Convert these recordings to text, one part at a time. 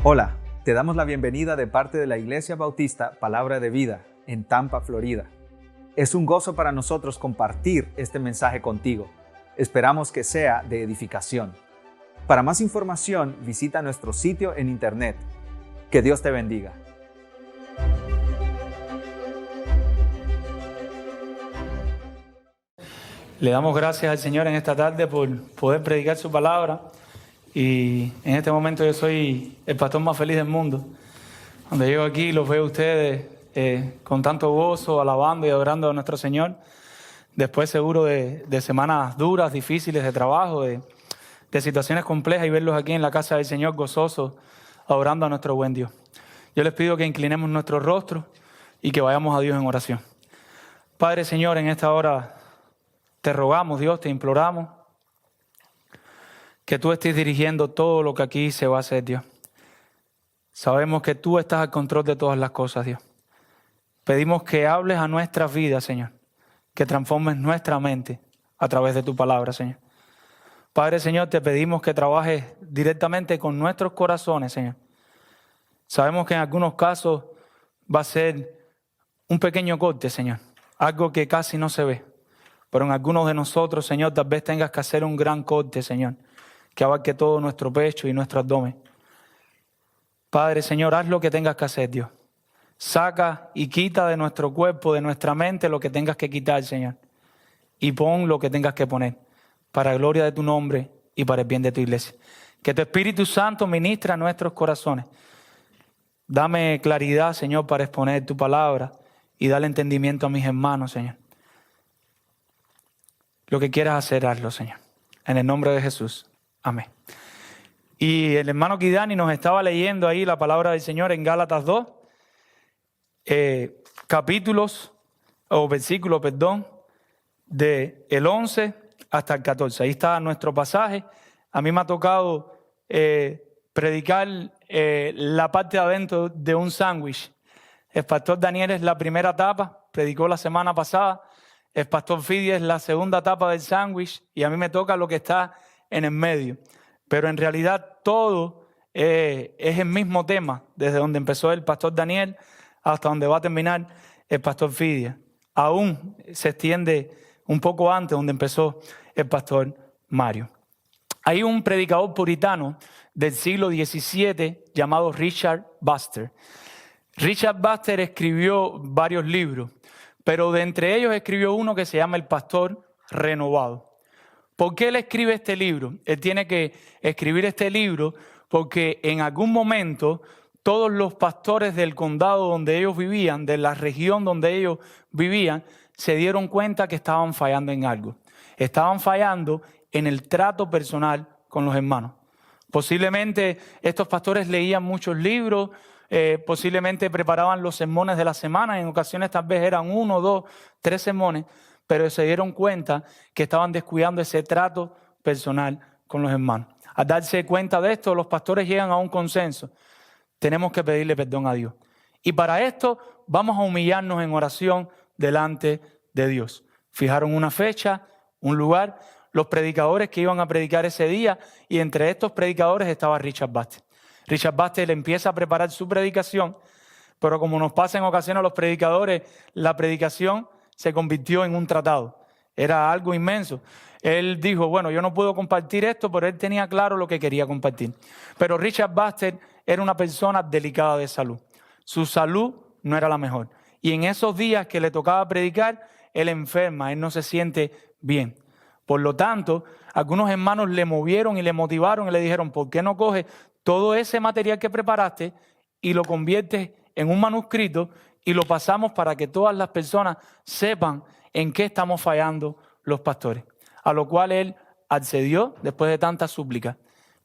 Hola, te damos la bienvenida de parte de la Iglesia Bautista Palabra de Vida en Tampa, Florida. Es un gozo para nosotros compartir este mensaje contigo. Esperamos que sea de edificación. Para más información, visita nuestro sitio en internet. Que Dios te bendiga. Le damos gracias al Señor en esta tarde por poder predicar su palabra. Y en este momento yo soy el pastor más feliz del mundo. Cuando llego aquí y los veo a ustedes con tanto gozo, alabando y adorando a nuestro Señor. Después seguro de semanas duras, difíciles de trabajo, de situaciones complejas, y verlos aquí en la casa del Señor gozosos, adorando a nuestro buen Dios. Yo les pido que inclinemos nuestro rostro y que vayamos a Dios en oración. Padre Señor, en esta hora te rogamos, Dios, te imploramos que tú estés dirigiendo todo lo que aquí se va a hacer, Dios. Sabemos que tú estás al control de todas las cosas, Dios. Pedimos que hables a nuestras vidas, Señor, que transformes nuestra mente a través de tu palabra, Señor. Padre, Señor, te pedimos que trabajes directamente con nuestros corazones, Señor. Sabemos que en algunos casos va a ser un pequeño corte, Señor, algo que casi no se ve. Pero en algunos de nosotros, Señor, tal vez tengas que hacer un gran corte, Señor, que abarque todo nuestro pecho y nuestro abdomen. Padre, Señor, haz lo que tengas que hacer, Dios. Saca y quita de nuestro cuerpo, de nuestra mente, lo que tengas que quitar, Señor. Y pon lo que tengas que poner, para la gloria de tu nombre y para el bien de tu iglesia. Que tu Espíritu Santo ministre a nuestros corazones. Dame claridad, Señor, para exponer tu palabra y darle entendimiento a mis hermanos, Señor. Lo que quieras hacer, hazlo, Señor. En el nombre de Jesús. Amén. Y el hermano Kidani nos estaba leyendo ahí la palabra del Señor en Gálatas 2, versículos, de el 11 hasta el 14. Ahí está nuestro pasaje. A mí me ha tocado predicar la parte de adentro de un sándwich. El pastor Daniel es la primera etapa, predicó la semana pasada. El pastor Fidi es la segunda etapa del sándwich y a mí me toca lo que está en el medio. Pero en realidad todo es el mismo tema, desde donde empezó el pastor Daniel hasta donde va a terminar el pastor Fidia. Aún se extiende un poco antes, donde empezó el pastor Mario. Hay un predicador puritano del siglo XVII llamado Richard Baxter. Richard Baxter escribió varios libros, pero de entre ellos escribió uno que se llama El Pastor Renovado. ¿Por qué él escribe este libro? Él tiene que escribir este libro porque en algún momento todos los pastores del condado donde ellos vivían, de la región donde ellos vivían, se dieron cuenta que estaban fallando en algo. Estaban fallando en el trato personal con los hermanos. Posiblemente estos pastores leían muchos libros, posiblemente preparaban los sermones de la semana, en ocasiones tal vez eran 1, 2, 3 sermones, pero se dieron cuenta que estaban descuidando ese trato personal con los hermanos. Al darse cuenta de esto, los pastores llegan a un consenso. Tenemos que pedirle perdón a Dios. Y para esto vamos a humillarnos en oración delante de Dios. Fijaron una fecha, un lugar, los predicadores que iban a predicar ese día, y entre estos predicadores estaba Richard Baxter. Richard Baxter empieza a preparar su predicación, pero como nos pasa en ocasiones a los predicadores, la predicación se convirtió en un tratado. Era algo inmenso. Él dijo, bueno, yo no puedo compartir esto, pero él tenía claro lo que quería compartir. Pero Richard Baxter era una persona delicada de salud. Su salud no era la mejor. Y en esos días que le tocaba predicar, él enferma, él no se siente bien. Por lo tanto, algunos hermanos le movieron y le motivaron y le dijeron, ¿por qué no coges todo ese material que preparaste y lo conviertes en un manuscrito y lo pasamos para que todas las personas sepan en qué estamos fallando los pastores? A lo cual él accedió después de tantas súplicas,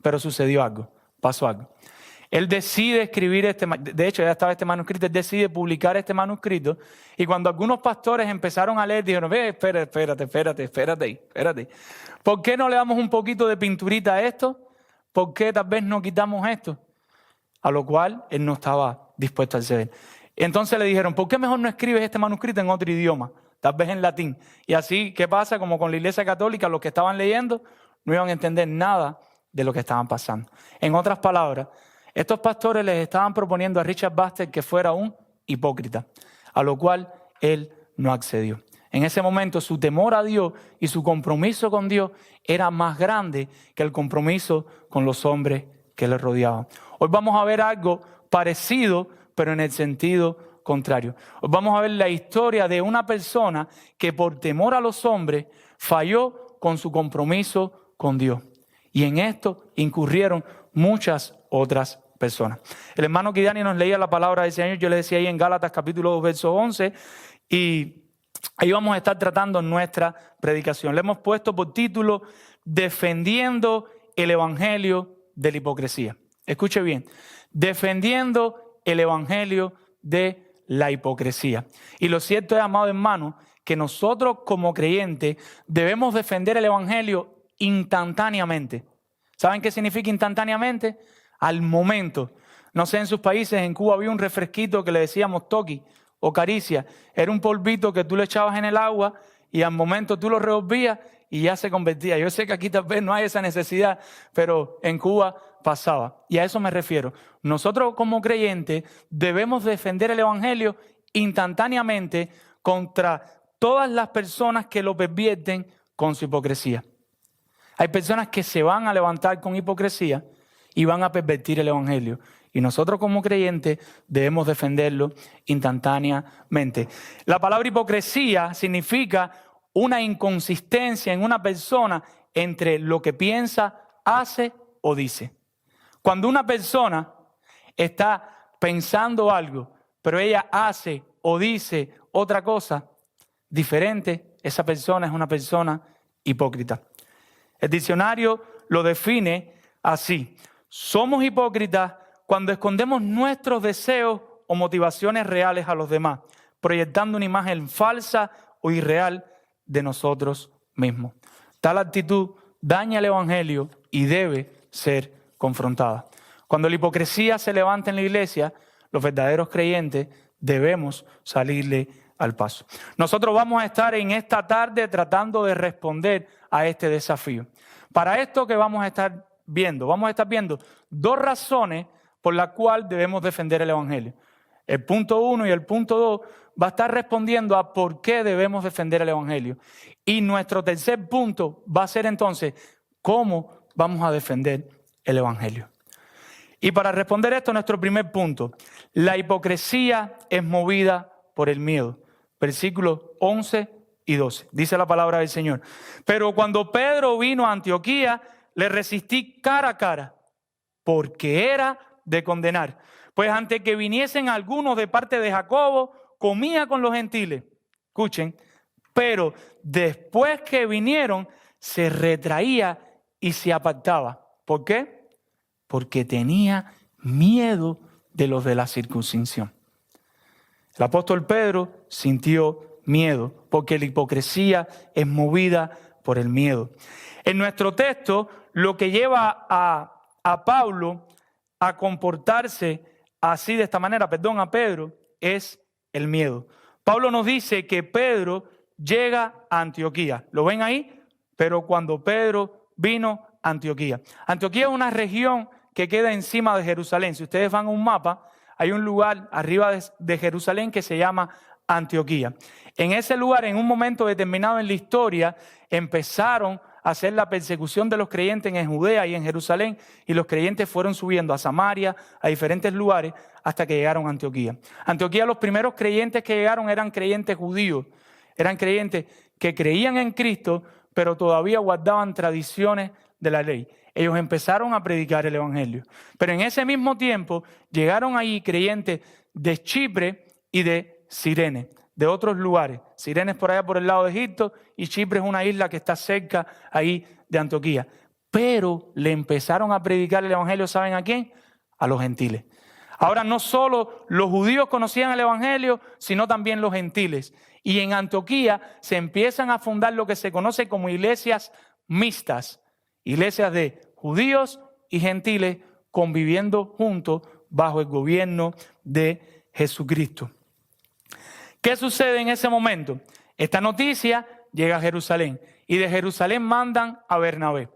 pero sucedió algo, pasó algo. Él decide escribir de hecho ya estaba este manuscrito, él decide publicar este manuscrito, y cuando algunos pastores empezaron a leer, dijeron, espérate. ¿Por qué no le damos un poquito de pinturita a esto? ¿Por qué tal vez no quitamos esto? A lo cual él no estaba dispuesto a ceder. Entonces le dijeron, ¿por qué mejor no escribes este manuscrito en otro idioma? Tal vez en latín. Y así, ¿qué pasa? Como con la Iglesia Católica, los que estaban leyendo no iban a entender nada de lo que estaban pasando. En otras palabras, Estos pastores les estaban proponiendo a Richard Baxter que fuera un hipócrita, a lo cual él no accedió. En ese momento su temor a Dios y su compromiso con Dios era más grande que el compromiso con los hombres que le rodeaban. Hoy vamos a ver algo parecido, pero en el sentido contrario. Hoy vamos a ver la historia de una persona que por temor a los hombres falló con su compromiso con Dios. Y en esto incurrieron muchas otras personas. El hermano Kidani nos leía la palabra del Señor. Yo le decía ahí en Gálatas capítulo 2, verso 11. Y ahí vamos a estar tratando nuestra predicación. Le hemos puesto por título Defendiendo el Evangelio de la Hipocresía. Escuche bien. Defendiendo el Evangelio de la hipocresía. Y lo cierto es, amado hermano, que nosotros como creyentes debemos defender el Evangelio instantáneamente. ¿Saben qué significa instantáneamente? Al momento. No sé, en sus países, en Cuba había un refresquito que le decíamos toqui o caricia. Era un polvito que tú le echabas en el agua y al momento tú lo revolvías y ya se convertía. Yo sé que aquí tal vez no hay esa necesidad, pero en Cuba pasaba. Y a eso me refiero. Nosotros como creyentes debemos defender el Evangelio instantáneamente contra todas las personas que lo pervierten con su hipocresía. Hay personas que se van a levantar con hipocresía y van a pervertir el Evangelio. Y nosotros como creyentes debemos defenderlo instantáneamente. La palabra hipocresía significa una inconsistencia en una persona entre lo que piensa, hace o dice. Cuando una persona está pensando algo, pero ella hace o dice otra cosa diferente, esa persona es una persona hipócrita. El diccionario lo define así: somos hipócritas cuando escondemos nuestros deseos o motivaciones reales a los demás, proyectando una imagen falsa o irreal de nosotros mismos. Tal actitud daña el Evangelio y debe ser confrontada. Cuando la hipocresía se levanta en la iglesia, los verdaderos creyentes debemos salirle al paso. Nosotros vamos a estar en esta tarde tratando de responder a este desafío. Para esto que vamos a estar viendo dos razones por las cuales debemos defender el Evangelio. El punto 1 y el punto 2 va a estar respondiendo a por qué debemos defender el Evangelio. Y nuestro tercer punto va a ser entonces cómo vamos a defender el Evangelio. Y para responder esto, nuestro primer punto: la hipocresía es movida por el miedo. Versículos 11 y 12. Dice la palabra del Señor: pero cuando Pedro vino a Antioquía, le resistí cara a cara, porque era de condenar. Pues antes que viniesen algunos de parte de Jacobo, comía con los gentiles. Escuchen, pero después que vinieron, se retraía y se apartaba. ¿Por qué? Porque tenía miedo de los de la circuncisión. El apóstol Pedro sintió miedo, porque la hipocresía es movida por el miedo. En nuestro texto, lo que lleva a Pablo a comportarse así de esta manera, a Pedro, es el miedo. Pablo nos dice que Pedro llega a Antioquía. ¿Lo ven ahí? Pero cuando Pedro vino a Antioquía. Antioquía es una región que queda encima de Jerusalén. Si ustedes van a un mapa, hay un lugar arriba de Jerusalén que se llama Antioquía. En ese lugar, en un momento determinado en la historia, empezaron a hacer la persecución de los creyentes en Judea y en Jerusalén, y los creyentes fueron subiendo a Samaria, a diferentes lugares, hasta que llegaron a Antioquía. Antioquía, los primeros creyentes que llegaron eran creyentes judíos, eran creyentes que creían en Cristo, pero todavía guardaban tradiciones de la ley. Ellos empezaron a predicar el Evangelio. Pero en ese mismo tiempo llegaron ahí creyentes de Chipre y de Cirene, de otros lugares. Cirene es por allá por el lado de Egipto y Chipre es una isla que está cerca ahí de Antioquía. Pero le empezaron a predicar el Evangelio, ¿saben a quién? A los gentiles. Ahora no solo los judíos conocían el Evangelio, sino también los gentiles. Y en Antioquía se empiezan a fundar lo que se conoce como iglesias mixtas. Iglesias de judíos y gentiles conviviendo juntos bajo el gobierno de Jesucristo. ¿Qué sucede en ese momento? Esta noticia llega a Jerusalén y de Jerusalén mandan a Bernabé,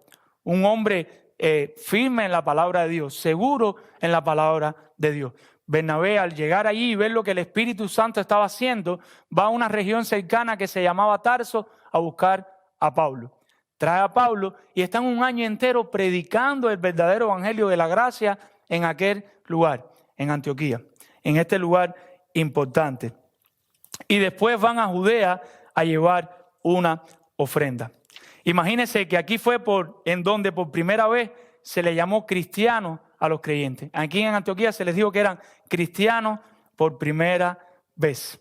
un hombre firme en la palabra de Dios, seguro en la palabra de Dios. Bernabé, al llegar allí y ver lo que el Espíritu Santo estaba haciendo, va a una región cercana que se llamaba Tarso a buscar a Pablo. Trae a Pablo y están un año entero predicando el verdadero evangelio de la gracia en aquel lugar, en Antioquía, en este lugar importante. Y después van a Judea a llevar una ofrenda. Imagínense que aquí fue en donde por primera vez se le llamó cristianos a los creyentes. Aquí en Antioquía se les dijo que eran cristianos por primera vez.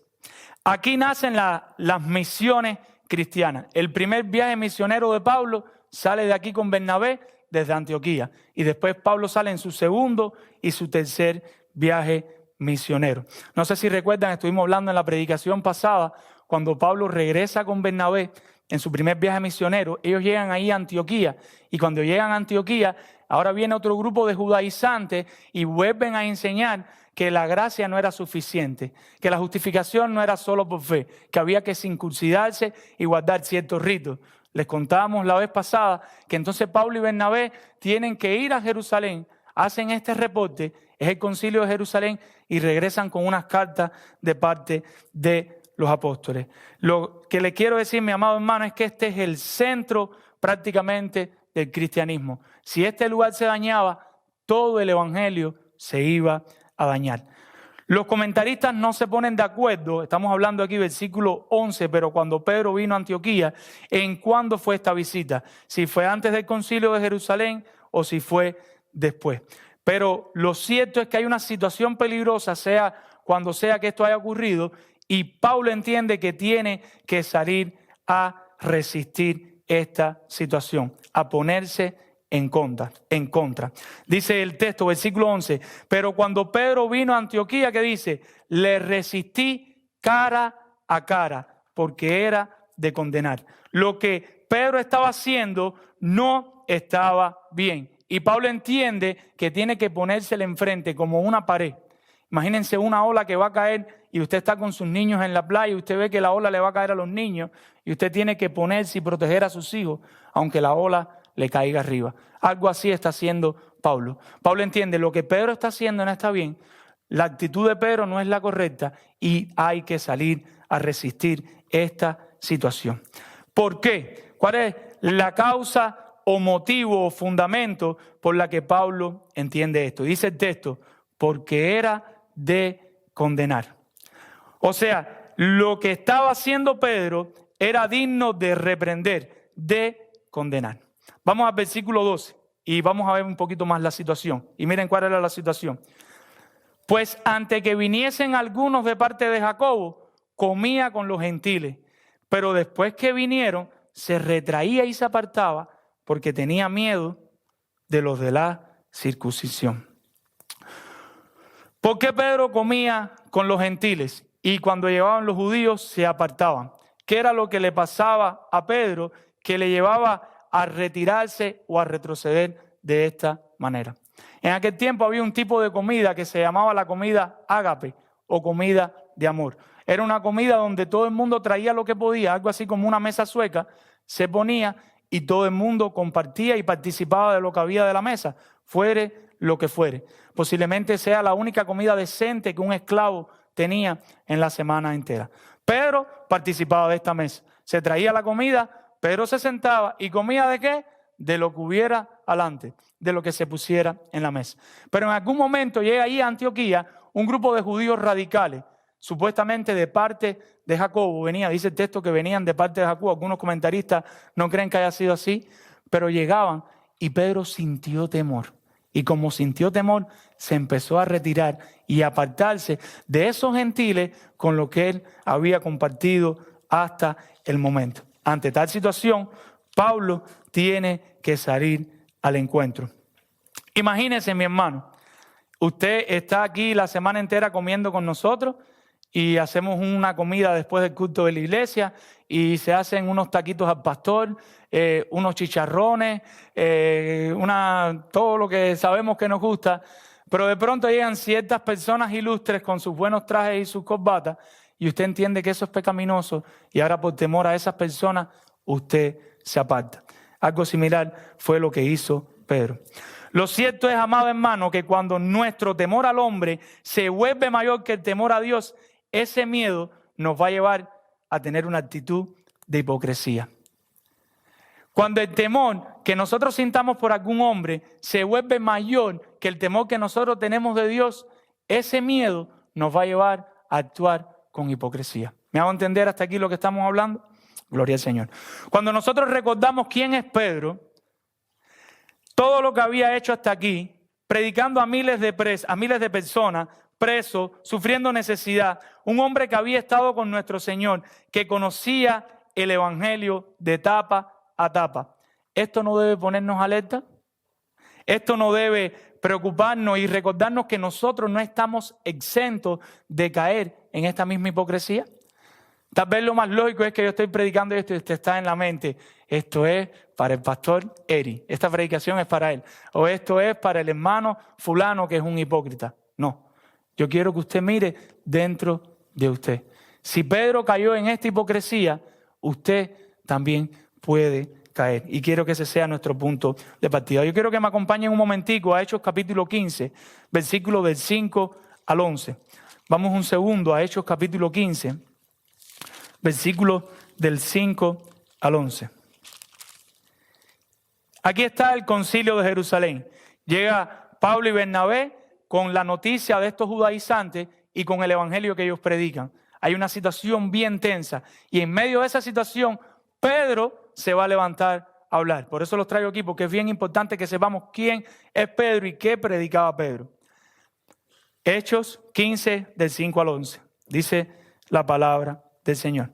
Aquí nacen las misiones cristianas. El primer viaje misionero de Pablo sale de aquí con Bernabé desde Antioquía. Y después Pablo sale en su segundo y su tercer viaje misionero. No sé si recuerdan, estuvimos hablando en la predicación pasada, cuando Pablo regresa con Bernabé en su primer viaje misionero, ellos llegan ahí a Antioquía. Y cuando llegan a Antioquía, ahora viene otro grupo de judaizantes y vuelven a enseñar que la gracia no era suficiente, que la justificación no era solo por fe, que había que circuncidarse y guardar ciertos ritos. Les contábamos la vez pasada que entonces Pablo y Bernabé tienen que ir a Jerusalén, hacen este reporte, es el concilio de Jerusalén y regresan con unas cartas de parte de los apóstoles. Lo que le quiero decir, mi amado hermano, es que este es el centro prácticamente del cristianismo. Si este lugar se dañaba, todo el evangelio se iba a dañar. Los comentaristas no se ponen de acuerdo, estamos hablando aquí versículo 11, pero cuando Pedro vino a Antioquía, ¿en cuándo fue esta visita? Si fue antes del concilio de Jerusalén o si fue después. Pero lo cierto es que hay una situación peligrosa, sea cuando sea que esto haya ocurrido, y Pablo entiende que tiene que salir a resistir esta situación, a ponerse en contra. Dice el texto, versículo 11, pero cuando Pedro vino a Antioquía, ¿qué dice? Le resistí cara a cara, porque era de condenar. Lo que Pedro estaba haciendo no estaba bien. Y Pablo entiende que tiene que ponérsele enfrente como una pared. Imagínense una ola que va a caer y usted está con sus niños en la playa y usted ve que la ola le va a caer a los niños y usted tiene que ponerse y proteger a sus hijos, aunque la ola le caiga arriba. Algo así está haciendo Pablo. Pablo entiende lo que Pedro está haciendo no está bien, la actitud de Pedro no es la correcta y hay que salir a resistir esta situación. ¿Por qué? ¿Cuál es la causa o motivo o fundamento por la que Pablo entiende esto? Dice el texto, porque era de condenar. O sea, lo que estaba haciendo Pedro era digno de reprender, de condenar. Vamos al versículo 12 y vamos a ver un poquito más la situación. Y miren cuál era la situación. Pues antes que viniesen algunos de parte de Jacobo, comía con los gentiles. Pero después que vinieron, se retraía y se apartaba porque tenía miedo de los de la circuncisión. ¿Por qué Pedro comía con los gentiles? Y cuando llegaban los judíos se apartaban. ¿Qué era lo que le pasaba a Pedro que le llevaba a retirarse o a retroceder de esta manera? En aquel tiempo había un tipo de comida que se llamaba la comida ágape o comida de amor. Era una comida donde todo el mundo traía lo que podía, algo así como una mesa sueca, se ponía y todo el mundo compartía y participaba de lo que había de la mesa, fuere lo que fuere. Posiblemente sea la única comida decente que un esclavo tenía en la semana entera. Pedro participaba de esta mesa. Se traía la comida, Pedro se sentaba y comía ¿de qué? De lo que hubiera adelante, de lo que se pusiera en la mesa. Pero en algún momento llega ahí a Antioquía un grupo de judíos radicales, supuestamente de parte de Jacobo. Dice el texto que venían de parte de Jacobo. Algunos comentaristas no creen que haya sido así, pero llegaban y Pedro sintió temor. Y como sintió temor, se empezó a retirar y a apartarse de esos gentiles con los que él había compartido hasta el momento. Ante tal situación, Pablo tiene que salir al encuentro. Imagínese, mi hermano, usted está aquí la semana entera comiendo con nosotros y hacemos una comida después del culto de la iglesia y se hacen unos taquitos al pastor, unos chicharrones, todo lo que sabemos que nos gusta, pero de pronto llegan ciertas personas ilustres con sus buenos trajes y sus corbatas y usted entiende que eso es pecaminoso y ahora por temor a esas personas usted se aparta. Algo similar fue lo que hizo Pedro. Lo cierto es, amado hermano, que cuando nuestro temor al hombre se vuelve mayor que el temor a Dios, ese miedo nos va a llevar a tener una actitud de hipocresía. Cuando el temor que nosotros sintamos por algún hombre se vuelve mayor que el temor que nosotros tenemos de Dios, ese miedo nos va a llevar a actuar con hipocresía. ¿Me hago entender hasta aquí lo que estamos hablando? Gloria al Señor. Cuando nosotros recordamos quién es Pedro, todo lo que había hecho hasta aquí, predicando a miles de personas, preso, sufriendo necesidad, un hombre que había estado con nuestro Señor, que conocía el evangelio de tapa a tapa. ¿Esto no debe ponernos alerta? ¿Esto no debe preocuparnos y recordarnos que nosotros no estamos exentos de caer en esta misma hipocresía? Tal vez lo más lógico es que yo estoy predicando esto y usted está en la mente. Esto es para el pastor Eri. Esta predicación es para él. O esto es para el hermano fulano que es un hipócrita. No. Yo quiero que usted mire dentro de usted. Si Pedro cayó en esta hipocresía, usted también puede caer. Y quiero que ese sea nuestro punto de partida. Yo quiero que me acompañen un momentico a Hechos capítulo 15, versículo del 5 al 11. Vamos un segundo a Hechos capítulo 15, versículo del 5 al 11. Aquí está el concilio de Jerusalén. Llega Pablo y Bernabé con la noticia de estos judaizantes y con el evangelio que ellos predican. Hay una situación bien tensa y en medio de esa situación Pedro se va a levantar a hablar. Por eso los traigo aquí, porque es bien importante que sepamos quién es Pedro y qué predicaba Pedro. Hechos 15 del 5 al 11. Dice la palabra del Señor.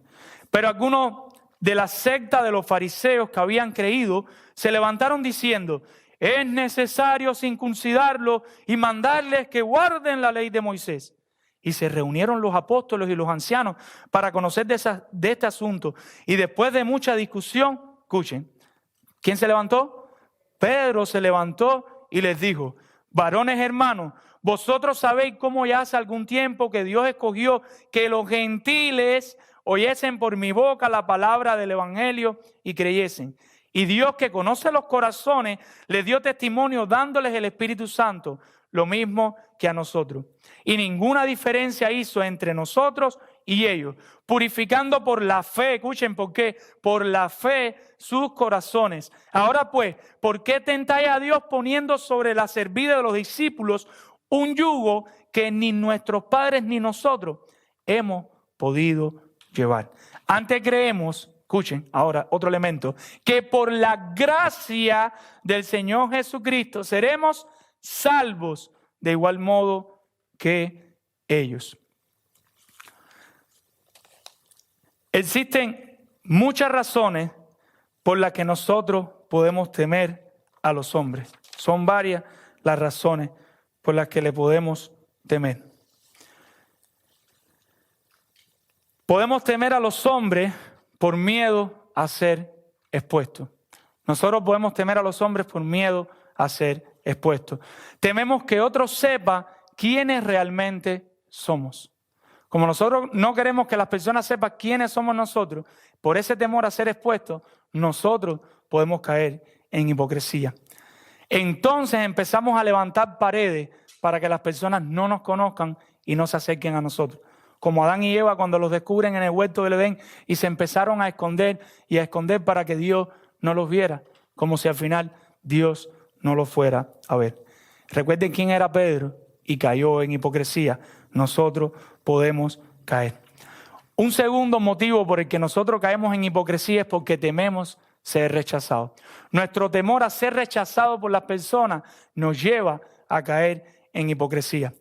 Pero algunos de la secta de los fariseos que habían creído se levantaron diciendo: es necesario circuncidarlo y mandarles que guarden la ley de Moisés. Y se reunieron los apóstoles y los ancianos para conocer de este asunto. Y después de mucha discusión, escuchen, ¿quién se levantó? Pedro se levantó y les dijo: varones hermanos, vosotros sabéis cómo ya hace algún tiempo que Dios escogió que los gentiles oyesen por mi boca la palabra del evangelio y creyesen. Y Dios, que conoce los corazones, les dio testimonio dándoles el Espíritu Santo, lo mismo que a nosotros. Y ninguna diferencia hizo entre nosotros y ellos, purificando por la fe. Escuchen por qué: por la fe sus corazones. Ahora pues, ¿por qué tentáis a Dios poniendo sobre la cerviz de los discípulos un yugo que ni nuestros padres ni nosotros hemos podido llevar? Antes creemos, escuchen ahora otro elemento, que por la gracia del Señor Jesucristo seremos salvos de igual modo que ellos. Existen muchas razones por las que nosotros podemos temer a los hombres. Son varias las razones por las que le podemos temer. Podemos temer a los hombres por miedo a ser expuestos. Nosotros podemos temer a los hombres por miedo a ser expuestos. Tememos que otros sepan quiénes realmente somos. Como nosotros no queremos que las personas sepan quiénes somos nosotros, por ese temor a ser expuestos, nosotros podemos caer en hipocresía. Entonces empezamos a levantar paredes para que las personas no nos conozcan y no se acerquen a nosotros. Como Adán y Eva cuando los descubren en el huerto del Edén y se empezaron a esconder para que Dios no los viera, como si al final Dios no los fuera a ver. Recuerden quién era Pedro y cayó en hipocresía. Nosotros podemos caer. Un segundo motivo por el que nosotros caemos en hipocresía es porque tememos ser rechazados. Nuestro temor a ser rechazado por las personas nos lleva a caer en hipocresía.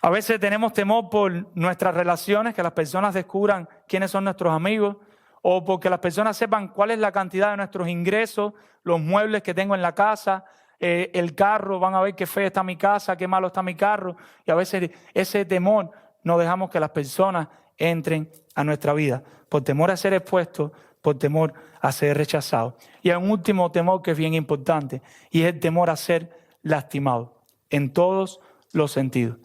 A veces tenemos temor por nuestras relaciones, que las personas descubran quiénes son nuestros amigos, o porque las personas sepan cuál es la cantidad de nuestros ingresos, los muebles que tengo en la casa, el carro, van a ver qué fea está mi casa, qué malo está mi carro. Y a veces ese temor no dejamos que las personas entren a nuestra vida, por temor a ser expuestos, por temor a ser rechazados. Y hay un último temor que es bien importante, y es el temor a ser lastimado en todos los sentidos.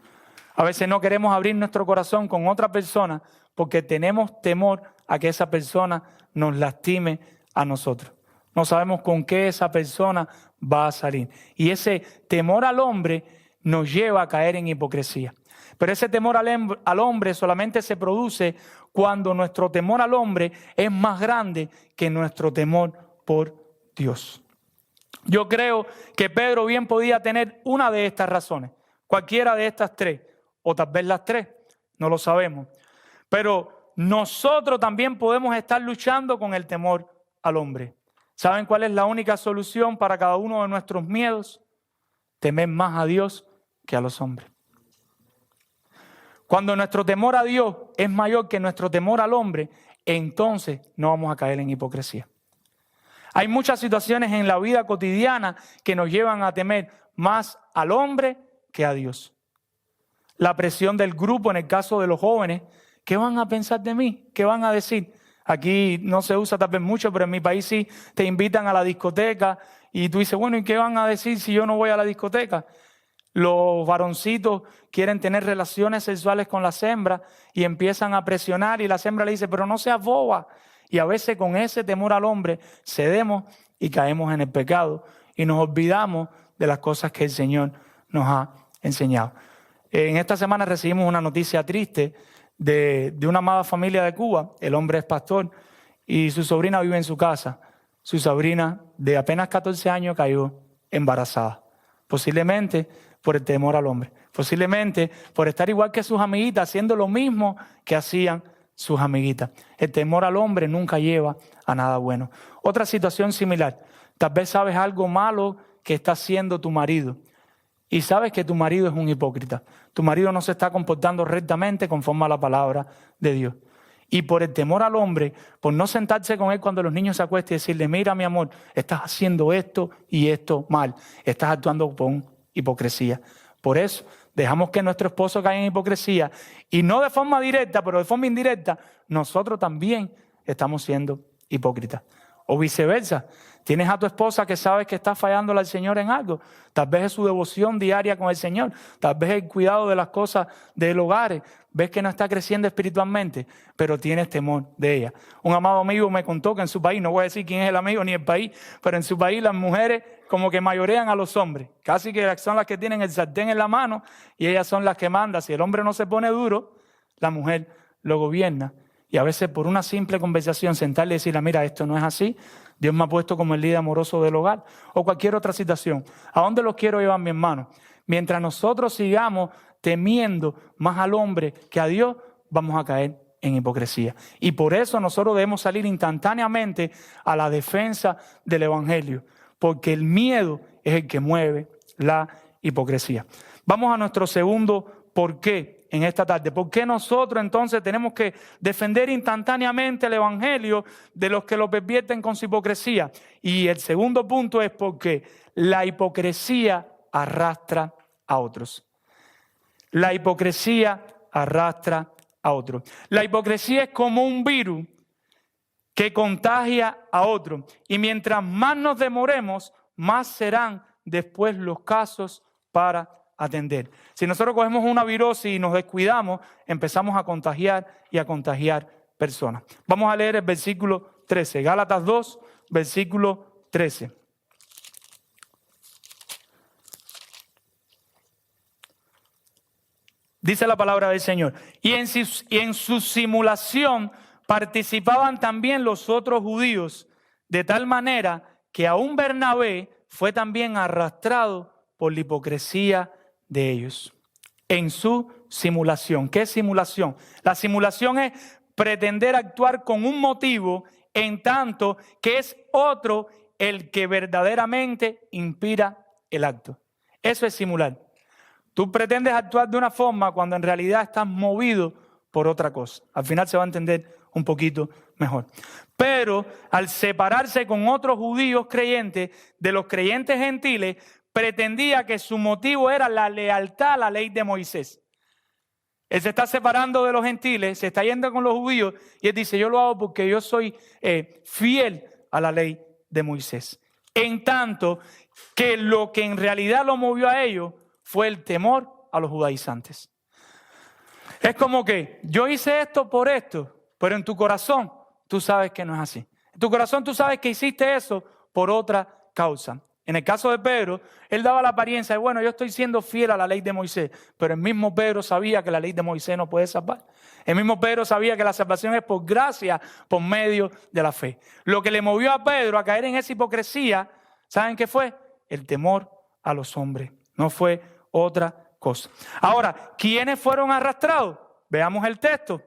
A veces no queremos abrir nuestro corazón con otra persona porque tenemos temor a que esa persona nos lastime a nosotros. no sabemos con qué esa persona va a salir. Y ese temor al hombre nos lleva a caer en hipocresía. Pero ese temor al hombre solamente se produce cuando nuestro temor al hombre es más grande que nuestro temor por Dios. Yo creo que Pedro bien podía tener una de estas razones, cualquiera de estas tres, o tal vez las tres, no lo sabemos. Pero nosotros también podemos estar luchando con el temor al hombre. ¿Saben cuál es la única solución para cada uno de nuestros miedos? Temer más a Dios que a los hombres. Cuando nuestro temor a Dios es mayor que nuestro temor al hombre, entonces no vamos a caer en hipocresía. Hay muchas situaciones en la vida cotidiana que nos llevan a temer más al hombre que a Dios. La presión del grupo, en el caso de los jóvenes, ¿qué van a pensar de mí? ¿Qué van a decir? Aquí no se usa tal vez mucho, pero en mi país sí te invitan a la discoteca y tú dices, bueno, ¿y qué van a decir si yo no voy a la discoteca? Los varoncitos quieren tener relaciones sexuales con las hembras y empiezan a presionar y la hembra le dice, pero no seas boba. Y a veces con ese temor al hombre cedemos y caemos en el pecado y nos olvidamos de las cosas que el Señor nos ha enseñado. En esta semana recibimos una noticia triste de una amada familia de Cuba. El hombre es pastor y su sobrina vive en su casa. Su sobrina de apenas 14 años cayó embarazada. Posiblemente por el temor al hombre. Posiblemente por estar igual que sus amiguitas, haciendo lo mismo que hacían sus amiguitas. El temor al hombre nunca lleva a nada bueno. Otra situación similar. Tal vez sabes algo malo que está haciendo tu marido y sabes que tu marido es un hipócrita. Tu marido no se está comportando rectamente conforme a la palabra de Dios. Y por el temor al hombre, por no sentarse con él cuando los niños se acuesten y decirle, mira mi amor, estás haciendo esto y esto mal. Estás actuando con hipocresía. Por eso dejamos que nuestro esposo caiga en hipocresía y no de forma directa, pero de forma indirecta, nosotros también estamos siendo hipócritas. O viceversa, tienes a tu esposa que sabes que está fallándole al Señor en algo. Tal vez es su devoción diaria con el Señor, tal vez es el cuidado de las cosas del hogar. Ves que no está creciendo espiritualmente, pero tienes temor de ella. Un amado amigo me contó que en su país, no voy a decir quién es el amigo ni el país, pero en su país las mujeres como que mayorean a los hombres. Casi que son las que tienen el sartén en la mano y ellas son las que mandan. Si el hombre no se pone duro, la mujer lo gobierna. Y a veces por una simple conversación sentarle y decirle, mira, esto no es así. Dios me ha puesto como el líder amoroso del hogar. O cualquier otra situación. ¿A dónde los quiero llevar, mi hermano? Mientras nosotros sigamos temiendo más al hombre que a Dios, vamos a caer en hipocresía. Y por eso nosotros debemos salir instantáneamente a la defensa del evangelio, porque el miedo es el que mueve la hipocresía. Vamos a nuestro segundo por qué en esta tarde. ¿Por qué nosotros entonces tenemos que defender instantáneamente el evangelio de los que lo pervierten con su hipocresía? Y el segundo punto es porque la hipocresía arrastra a otros. La hipocresía arrastra a otros. La hipocresía es como un virus que contagia a otros. Y mientras más nos demoremos, más serán después los casos para atender. Si nosotros cogemos una virosis y nos descuidamos, empezamos a contagiar y a contagiar personas. Vamos a leer el versículo 13. Gálatas 2, versículo 13. Dice la palabra del Señor. Y en su simulación participaban también los otros judíos, de tal manera que aún Bernabé fue también arrastrado por la hipocresía de ellos. En su simulación. ¿Qué es simulación? La simulación es pretender actuar con un motivo en tanto que es otro el que verdaderamente inspira el acto. Eso es simular. Tú pretendes actuar de una forma cuando en realidad estás movido por otra cosa. Al final se va a entender un poquito mejor. Pero al separarse con otros judíos creyentes de los creyentes gentiles, pretendía que su motivo era la lealtad a la ley de Moisés. Él se está separando de los gentiles, se está yendo con los judíos y él dice, yo lo hago porque yo soy fiel a la ley de Moisés. En tanto que lo que en realidad lo movió a ellos fue el temor a los judaizantes. Es como que yo hice esto por esto, pero en tu corazón tú sabes que no es así. En tu corazón tú sabes que hiciste eso por otra causa. En el caso de Pedro, él daba la apariencia de, bueno, yo estoy siendo fiel a la ley de Moisés, pero el mismo Pedro sabía que la ley de Moisés no puede salvar. El mismo Pedro sabía que la salvación es por gracia, por medio de la fe. Lo que le movió a Pedro a caer en esa hipocresía, ¿saben qué fue? El temor a los hombres, no fue otra cosa. Ahora, ¿quiénes fueron arrastrados? Veamos el texto.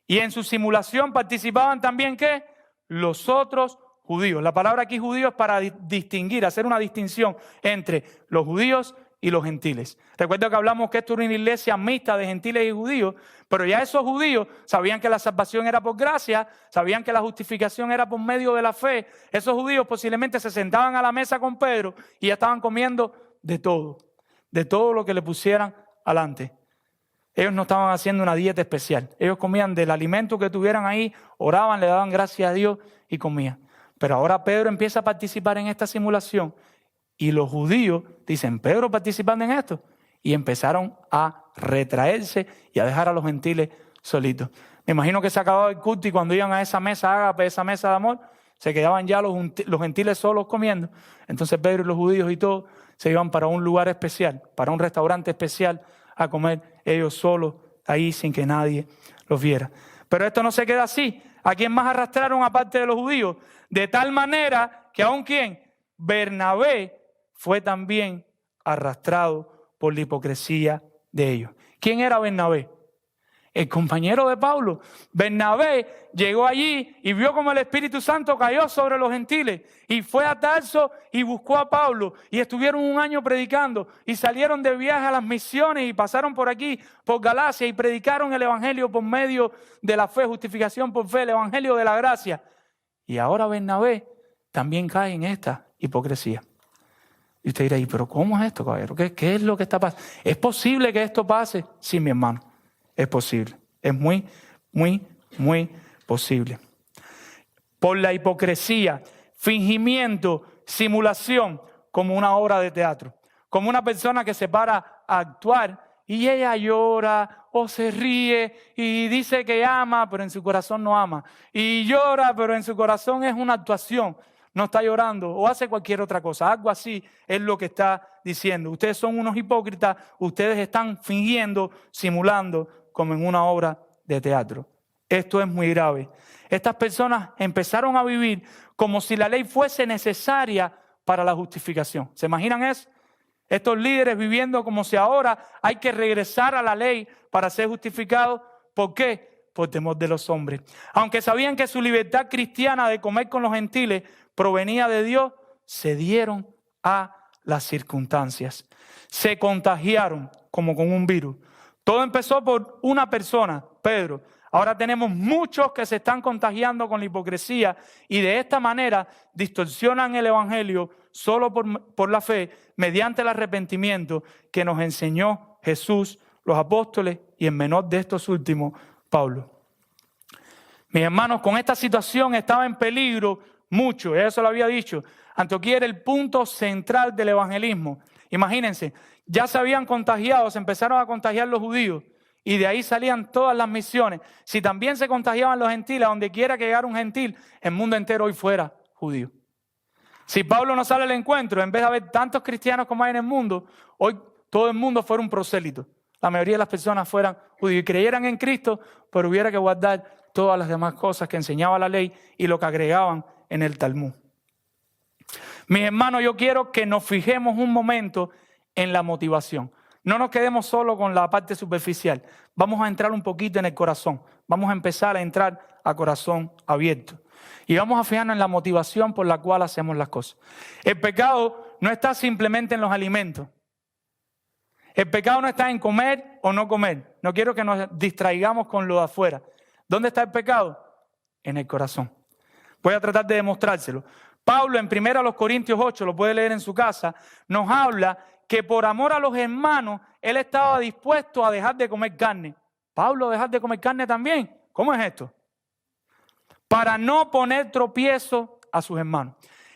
Y en su simulación participaban también, ¿qué? Los otros judíos. La palabra aquí judío es para distinguir, hacer una distinción entre los judíos y los gentiles. Recuerdo que hablamos que esto era una iglesia mixta de gentiles y judíos, pero ya esos judíos sabían que la salvación era por gracia, sabían que la justificación era por medio de la fe. Esos judíos posiblemente se sentaban a la mesa con Pedro y ya estaban comiendo de todo lo que le pusieran adelante. Ellos no estaban haciendo una dieta especial. Ellos comían del alimento que tuvieran ahí, oraban, le daban gracias a Dios y comían. Pero ahora Pedro empieza a participar en esta simulación y los judíos dicen, Pedro participando en esto, y empezaron a retraerse y a dejar a los gentiles solitos. Me imagino que se acababa el culto y cuando iban a esa mesa ágape, esa mesa de amor, se quedaban ya los gentiles solos comiendo. Entonces Pedro y los judíos y todos se iban para un lugar especial, para un restaurante especial, a comer ellos solos, ahí sin que nadie los viera. Pero esto no se queda así. ¿A quién más arrastraron aparte de los judíos? De tal manera que aun quien, Bernabé, fue también arrastrado por la hipocresía de ellos. ¿Quién era Bernabé? El compañero de Pablo. Bernabé llegó allí y vio como el Espíritu Santo cayó sobre los gentiles y fue a Tarso y buscó a Pablo y estuvieron un año predicando y salieron de viaje a las misiones y pasaron por aquí, por Galacia y predicaron el evangelio por medio de la fe, justificación por fe, el evangelio de la gracia. Y ahora Bernabé también cae en esta hipocresía. Y usted dirá, ¿pero cómo es esto, caballero? ¿Qué es lo que está pasando? ¿Es posible que esto pase? Sí, mi hermano. Es posible, es muy posible. Por la hipocresía, fingimiento, simulación, como una obra de teatro. Como una persona que se para a actuar y ella llora o se ríe y dice que ama, pero en su corazón no ama. Y llora, pero en su corazón es una actuación. No está llorando o hace cualquier otra cosa. Algo así es lo que está diciendo. Ustedes son unos hipócritas, ustedes están fingiendo, simulando, como en una obra de teatro. Esto es muy grave. Estas personas empezaron a vivir como si la ley fuese necesaria para la justificación. ¿Se imaginan eso? Estos líderes viviendo como si ahora hay que regresar a la ley para ser justificados. ¿Por qué? Por temor de los hombres. Aunque sabían que su libertad cristiana de comer con los gentiles provenía de Dios, se dieron a las circunstancias. Se contagiaron como con un virus. Todo empezó por una persona, Pedro. Ahora tenemos muchos que se están contagiando con la hipocresía y de esta manera distorsionan el evangelio solo por la fe, mediante el arrepentimiento que nos enseñó Jesús, los apóstoles y en menor de estos últimos, Pablo. Mis hermanos, con esta situación estaba en peligro mucho, eso lo había dicho. Antioquía era el punto central del evangelismo. Imagínense, ya se habían contagiado, se empezaron a contagiar los judíos y de ahí salían todas las misiones. Si también se contagiaban los gentiles, a donde quiera que llegara un gentil, el mundo entero hoy fuera judío. Si Pablo no sale al encuentro, en vez de haber tantos cristianos como hay en el mundo, hoy todo el mundo fuera un prosélito. La mayoría de las personas fueran judíos y creyeran en Cristo, pero hubiera que guardar todas las demás cosas que enseñaba la ley y lo que agregaban en el Talmud. Mis hermanos, yo quiero que nos fijemos un momento en la motivación. No nos quedemos solo con la parte superficial. Vamos a entrar un poquito en el corazón. Vamos a empezar a entrar a corazón abierto. Y vamos a fijarnos en la motivación por la cual hacemos las cosas. El pecado no está simplemente en los alimentos. El pecado no está en comer o no comer. No quiero que nos distraigamos con lo de afuera. ¿Dónde está el pecado? En el corazón. Voy a tratar de demostrárselo. Pablo en 1 Corintios 8, lo puede leer en su casa, nos habla que por amor a los hermanos, él estaba dispuesto a dejar de comer carne. Pablo, dejar de comer carne también. ¿Cómo es esto? Para no poner tropiezo a sus hermanos.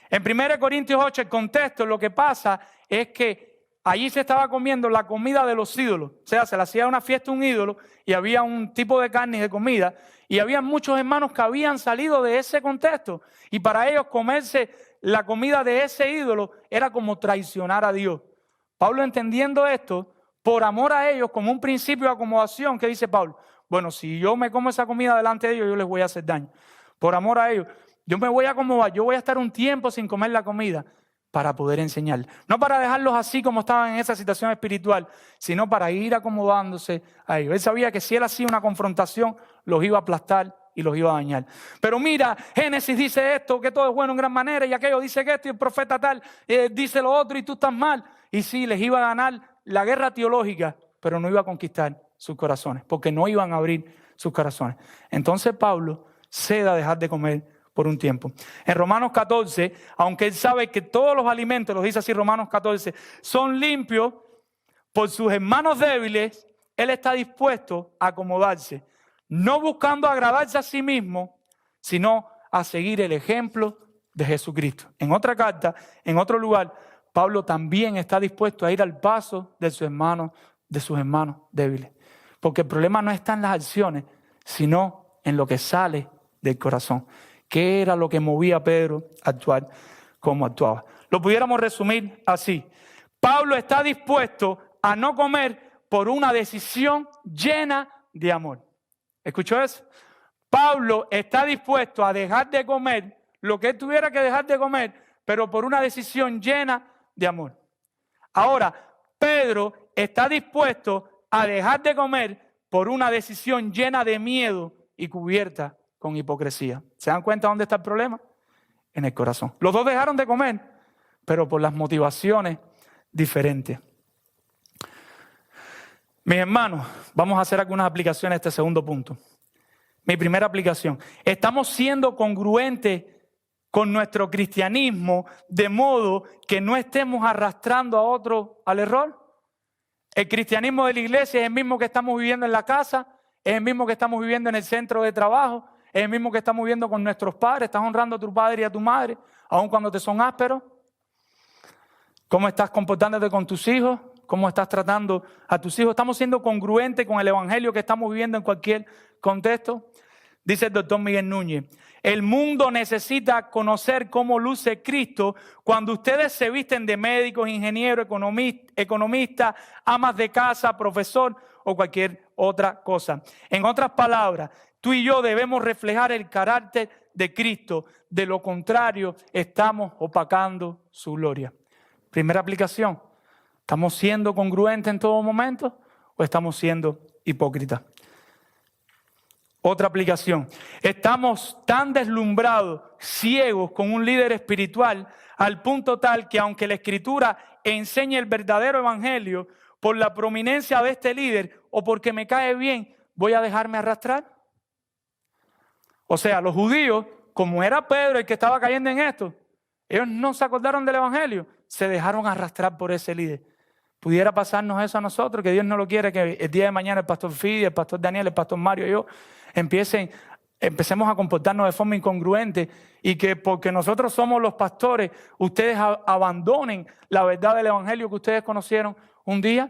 En 1 Corintios 8, el contexto, lo que pasa es que allí se estaba comiendo la comida de los ídolos. O sea, se le hacía una fiesta a un ídolo y había un tipo de carne y de comida. Y había muchos hermanos que habían salido de ese contexto. Y para ellos comerse la comida de ese ídolo era como traicionar a Dios. Pablo, entendiendo esto, por amor a ellos, como un principio de acomodación, ¿qué dice Pablo? Bueno, si yo me como esa comida delante de ellos, yo les voy a hacer daño. Por amor a ellos, yo me voy a acomodar, yo voy a estar un tiempo sin comer la comida para poder enseñar. No para dejarlos así como estaban en esa situación espiritual, sino para ir acomodándose a ellos. Él sabía que si él hacía una confrontación, los iba a aplastar y los iba a dañar. Pero mira, Génesis dice esto, que todo es bueno en gran manera, y aquello dice que esto, y el profeta tal dice lo otro, y tú estás mal. Y sí, les iba a ganar la guerra teológica, pero no iba a conquistar sus corazones, porque no iban a abrir sus corazones. Entonces Pablo cede a dejar de comer por un tiempo. En Romanos 14, aunque él sabe que todos los alimentos, lo dice así Romanos 14, son limpios por sus hermanos débiles, él está dispuesto a acomodarse, no buscando agradarse a sí mismo, sino a seguir el ejemplo de Jesucristo. En otra carta, en otro lugar, Pablo también está dispuesto a ir al paso de sus hermanos débiles. Porque el problema no está en las acciones, sino en lo que sale del corazón. ¿Qué era lo que movía a Pedro a actuar como actuaba? Lo pudiéramos resumir así. Pablo está dispuesto a no comer por una decisión llena de amor. ¿Escuchó eso? Pablo está dispuesto a dejar de comer lo que él tuviera que dejar de comer, pero por una decisión llena de amor. Ahora, Pedro está dispuesto a dejar de comer por una decisión llena de miedo y cubierta con hipocresía. ¿Se dan cuenta dónde está el problema? En el corazón. Los dos dejaron de comer, pero por las motivaciones diferentes. Mis hermanos, vamos a hacer algunas aplicaciones a este segundo punto. Mi primera aplicación. Estamos siendo congruentes con nuestro cristianismo de modo que no estemos arrastrando a otro al error. El cristianismo de la iglesia es el mismo que estamos viviendo en la casa, es el mismo que estamos viviendo en el centro de trabajo, es el mismo que estamos viviendo con nuestros padres. ¿Estás honrando a tu padre y a tu madre, aun cuando te son ásperos? ¿Cómo estás comportándote con tus hijos? ¿Cómo estás tratando a tus hijos? ¿Estamos siendo congruentes con el evangelio que estamos viviendo en cualquier contexto? Dice el doctor Miguel Núñez, el mundo necesita conocer cómo luce Cristo cuando ustedes se visten de médicos, ingenieros, economistas, amas de casa, profesor o cualquier otra cosa. En otras palabras, tú y yo debemos reflejar el carácter de Cristo. De lo contrario, estamos opacando su gloria. Primera aplicación. ¿Estamos siendo congruentes en todo momento o estamos siendo hipócritas? Otra aplicación. Estamos tan deslumbrados, ciegos con un líder espiritual al punto tal que aunque la Escritura enseñe el verdadero evangelio, por la prominencia de este líder o porque me cae bien, ¿voy a dejarme arrastrar? O sea, los judíos, como era Pedro el que estaba cayendo en esto, ellos no se acordaron del evangelio, se dejaron arrastrar por ese líder. Pudiera pasarnos eso a nosotros, que Dios no lo quiere, que el día de mañana el pastor Fidi, el pastor Daniel, el pastor Mario y yo empecemos a comportarnos de forma incongruente y que porque nosotros somos los pastores, ustedes abandonen la verdad del evangelio que ustedes conocieron un día.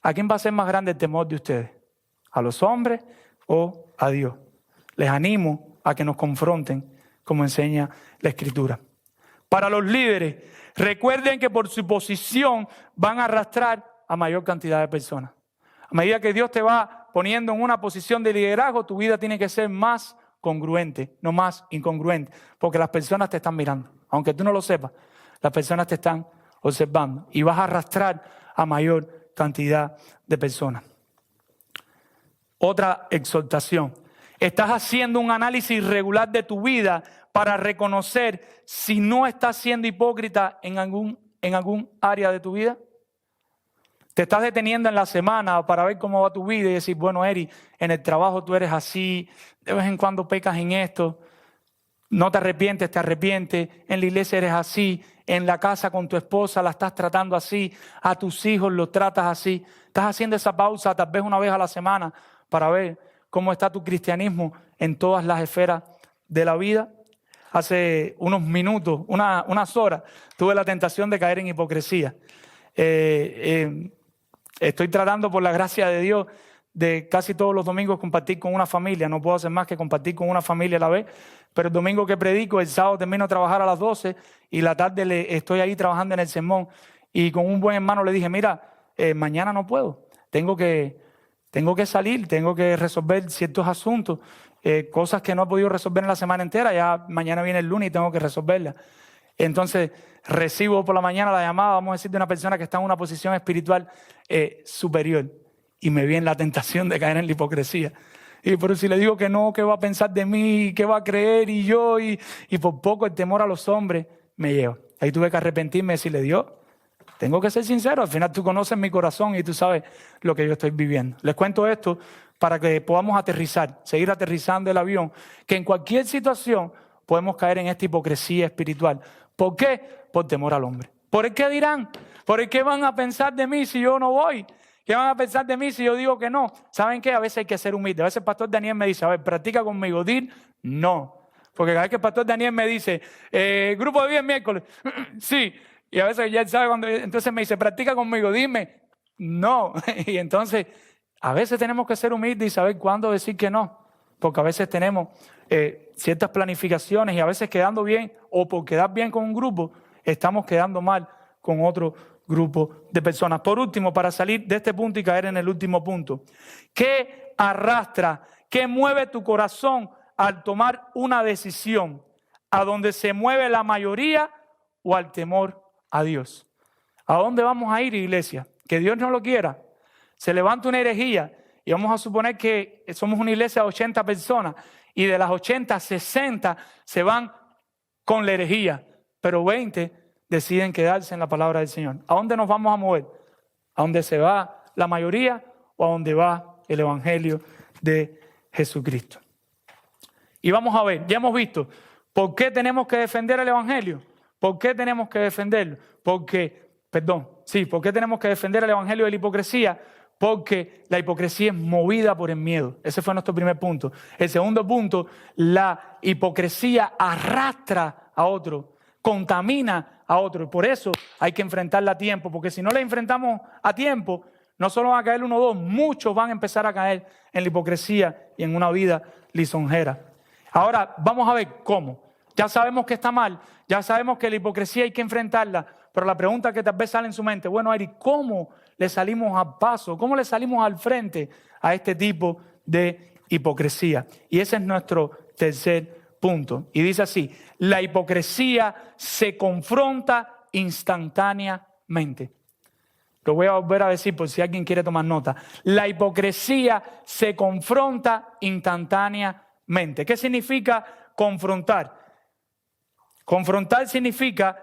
¿A quién va a ser más grande el temor de ustedes? ¿A los hombres o a Dios? Les animo a que nos confronten como enseña la Escritura. Para los líderes, recuerden que por su posición van a arrastrar a mayor cantidad de personas. A medida que Dios te va poniendo en una posición de liderazgo, tu vida tiene que ser más congruente, no más incongruente, porque las personas te están mirando. Aunque tú no lo sepas, las personas te están observando y vas a arrastrar a mayor cantidad de personas. Otra exhortación. Estás haciendo un análisis regular de tu vida para reconocer si no estás siendo hipócrita en algún área de tu vida. Te estás deteniendo en la semana para ver cómo va tu vida y decir, bueno, Eri, en el trabajo tú eres así, de vez en cuando pecas en esto, no te arrepientes, te arrepientes, en la iglesia eres así, en la casa con tu esposa la estás tratando así, a tus hijos los tratas así. Estás haciendo esa pausa tal vez una vez a la semana para ver cómo está tu cristianismo en todas las esferas de la vida. Hace unos minutos, unas horas, tuve la tentación de caer en hipocresía. Estoy tratando por la gracia de Dios de casi todos los domingos compartir con una familia. No puedo hacer más que compartir con una familia a la vez. Pero el domingo que predico, el sábado termino de trabajar a las 12 y la tarde estoy ahí trabajando en el sermón. Y con un buen hermano le dije, mira, mañana no puedo. Tengo que salir, tengo que resolver ciertos asuntos, cosas que no he podido resolver en la semana entera. Ya mañana viene el lunes y tengo que resolverlas. Entonces recibo por la mañana la llamada, vamos a decir, de una persona que está en una posición espiritual superior. Y me viene la tentación de caer en la hipocresía. Y pero si le digo que no, ¿qué va a pensar de mí? ¿Qué va a creer? Y yo, y por poco el temor a los hombres me lleva. Ahí tuve que arrepentirme y decirle, Dios, tengo que ser sincero. Al final tú conoces mi corazón y tú sabes lo que yo estoy viviendo. Les cuento esto para que podamos aterrizar, seguir aterrizando el avión, que en cualquier situación podemos caer en esta hipocresía espiritual. ¿Por qué? Por temor al hombre. ¿Por el qué dirán? ¿Por el qué van a pensar de mí si yo no voy? ¿Qué van a pensar de mí si yo digo que no? ¿Saben qué? A veces hay que ser humilde. A veces el pastor Daniel me dice, a ver, practica conmigo, dir no. Porque cada vez que el pastor Daniel me dice, grupo de vida el miércoles, sí. Y a veces ya él sabe cuando, entonces me dice, practica conmigo, dime no. Y entonces, a veces tenemos que ser humildes y saber cuándo decir que no. Porque a veces tenemos ciertas planificaciones y a veces quedando bien o por quedar bien con un grupo, estamos quedando mal con otro grupo de personas. Por último, para salir de este punto y caer en el último punto, ¿qué arrastra, qué mueve tu corazón al tomar una decisión? ¿A dónde se mueve la mayoría o al temor a Dios? ¿A dónde vamos a ir, iglesia? Que Dios no lo quiera. Se levanta una herejía y vamos a suponer que somos una iglesia de 80 personas y de las 80, 60 se van con la herejía, pero 20 deciden quedarse en la palabra del Señor. ¿A dónde nos vamos a mover? ¿A dónde se va la mayoría o a dónde va el evangelio de Jesucristo? Y vamos a ver, ya hemos visto por qué tenemos que defender el evangelio. ¿Por qué tenemos que defenderlo? ¿Por qué tenemos que defender el evangelio de la hipocresía? Porque la hipocresía es movida por el miedo. Ese fue nuestro primer punto. El segundo punto, la hipocresía arrastra a otro, contamina a otro. Y por eso hay que enfrentarla a tiempo, porque si no la enfrentamos a tiempo, no solo van a caer uno o dos, muchos van a empezar a caer en la hipocresía y en una vida lisonjera. Ahora, vamos a ver cómo. Ya sabemos que está mal, ya sabemos que la hipocresía hay que enfrentarla, pero la pregunta que tal vez sale en su mente, bueno, Eric, ¿cómo le salimos al paso? ¿Cómo le salimos al frente a este tipo de hipocresía? Y ese es nuestro tercer punto. Y dice así, la hipocresía se confronta instantáneamente. Lo voy a volver a decir por si alguien quiere tomar nota. La hipocresía se confronta instantáneamente. ¿Qué significa confrontar? Confrontar significa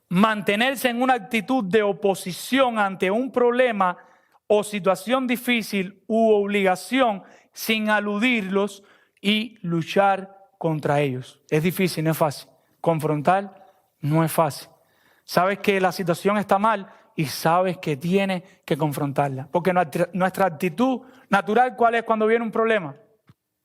mantenerse en una actitud de oposición ante un problema o situación difícil u obligación sin aludirlos y luchar contra ellos. Es difícil, no es fácil. Confrontar no es fácil. Sabes que la situación está mal y sabes que tienes que confrontarla. Porque nuestra actitud natural, ¿cuál es cuando viene un problema?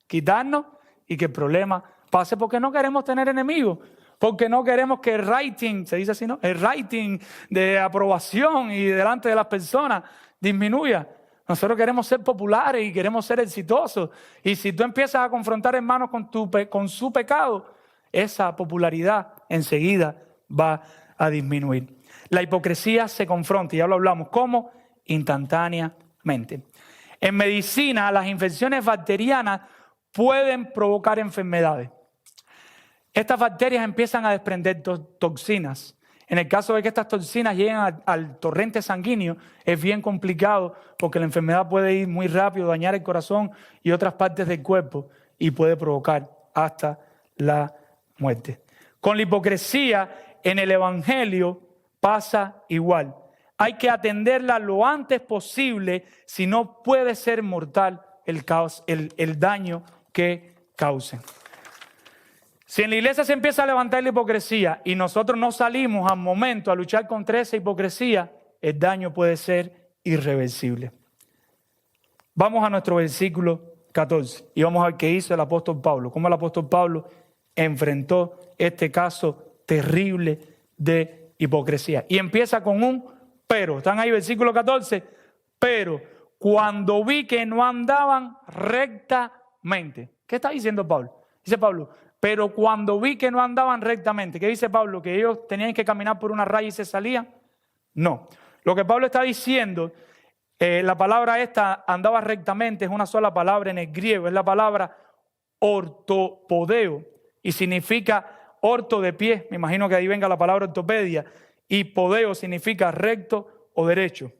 Quitarnos y que el problema pase, porque no queremos tener enemigos. Porque no queremos que el rating, se dice así, ¿no? El rating de aprobación y delante de las personas disminuya. Nosotros queremos ser populares y queremos ser exitosos. Y si tú empiezas a confrontar hermanos con su pecado, esa popularidad enseguida va a disminuir. La hipocresía se confronta, y ya lo hablamos, ¿cómo? Instantáneamente. En medicina, las infecciones bacterianas pueden provocar enfermedades. Estas bacterias empiezan a desprender toxinas. En el caso de que estas toxinas lleguen al torrente sanguíneo, es bien complicado porque la enfermedad puede ir muy rápido, dañar el corazón y otras partes del cuerpo y puede provocar hasta la muerte. Con la hipocresía en el evangelio pasa igual. Hay que atenderla lo antes posible, si no puede ser mortal el daño que causen. Si en la iglesia se empieza a levantar la hipocresía y nosotros no salimos al momento a luchar contra esa hipocresía, el daño puede ser irreversible. Vamos a nuestro versículo 14 y vamos a ver qué hizo el apóstol Pablo, cómo el apóstol Pablo enfrentó este caso terrible de hipocresía. Y empieza con un pero. ¿Están ahí? Versículo 14. Pero cuando vi que no andaban rectamente. ¿Qué está diciendo Pablo? Dice Pablo, pero cuando vi que no andaban rectamente. ¿Qué dice Pablo? ¿Que ellos tenían que caminar por una raya y se salían? No. Lo que Pablo está diciendo, la palabra esta, andaba rectamente, es una sola palabra en el griego, es la palabra ortopodeo y significa orto de pie. Me imagino que ahí venga la palabra ortopedia, y podeo significa recto o derecho.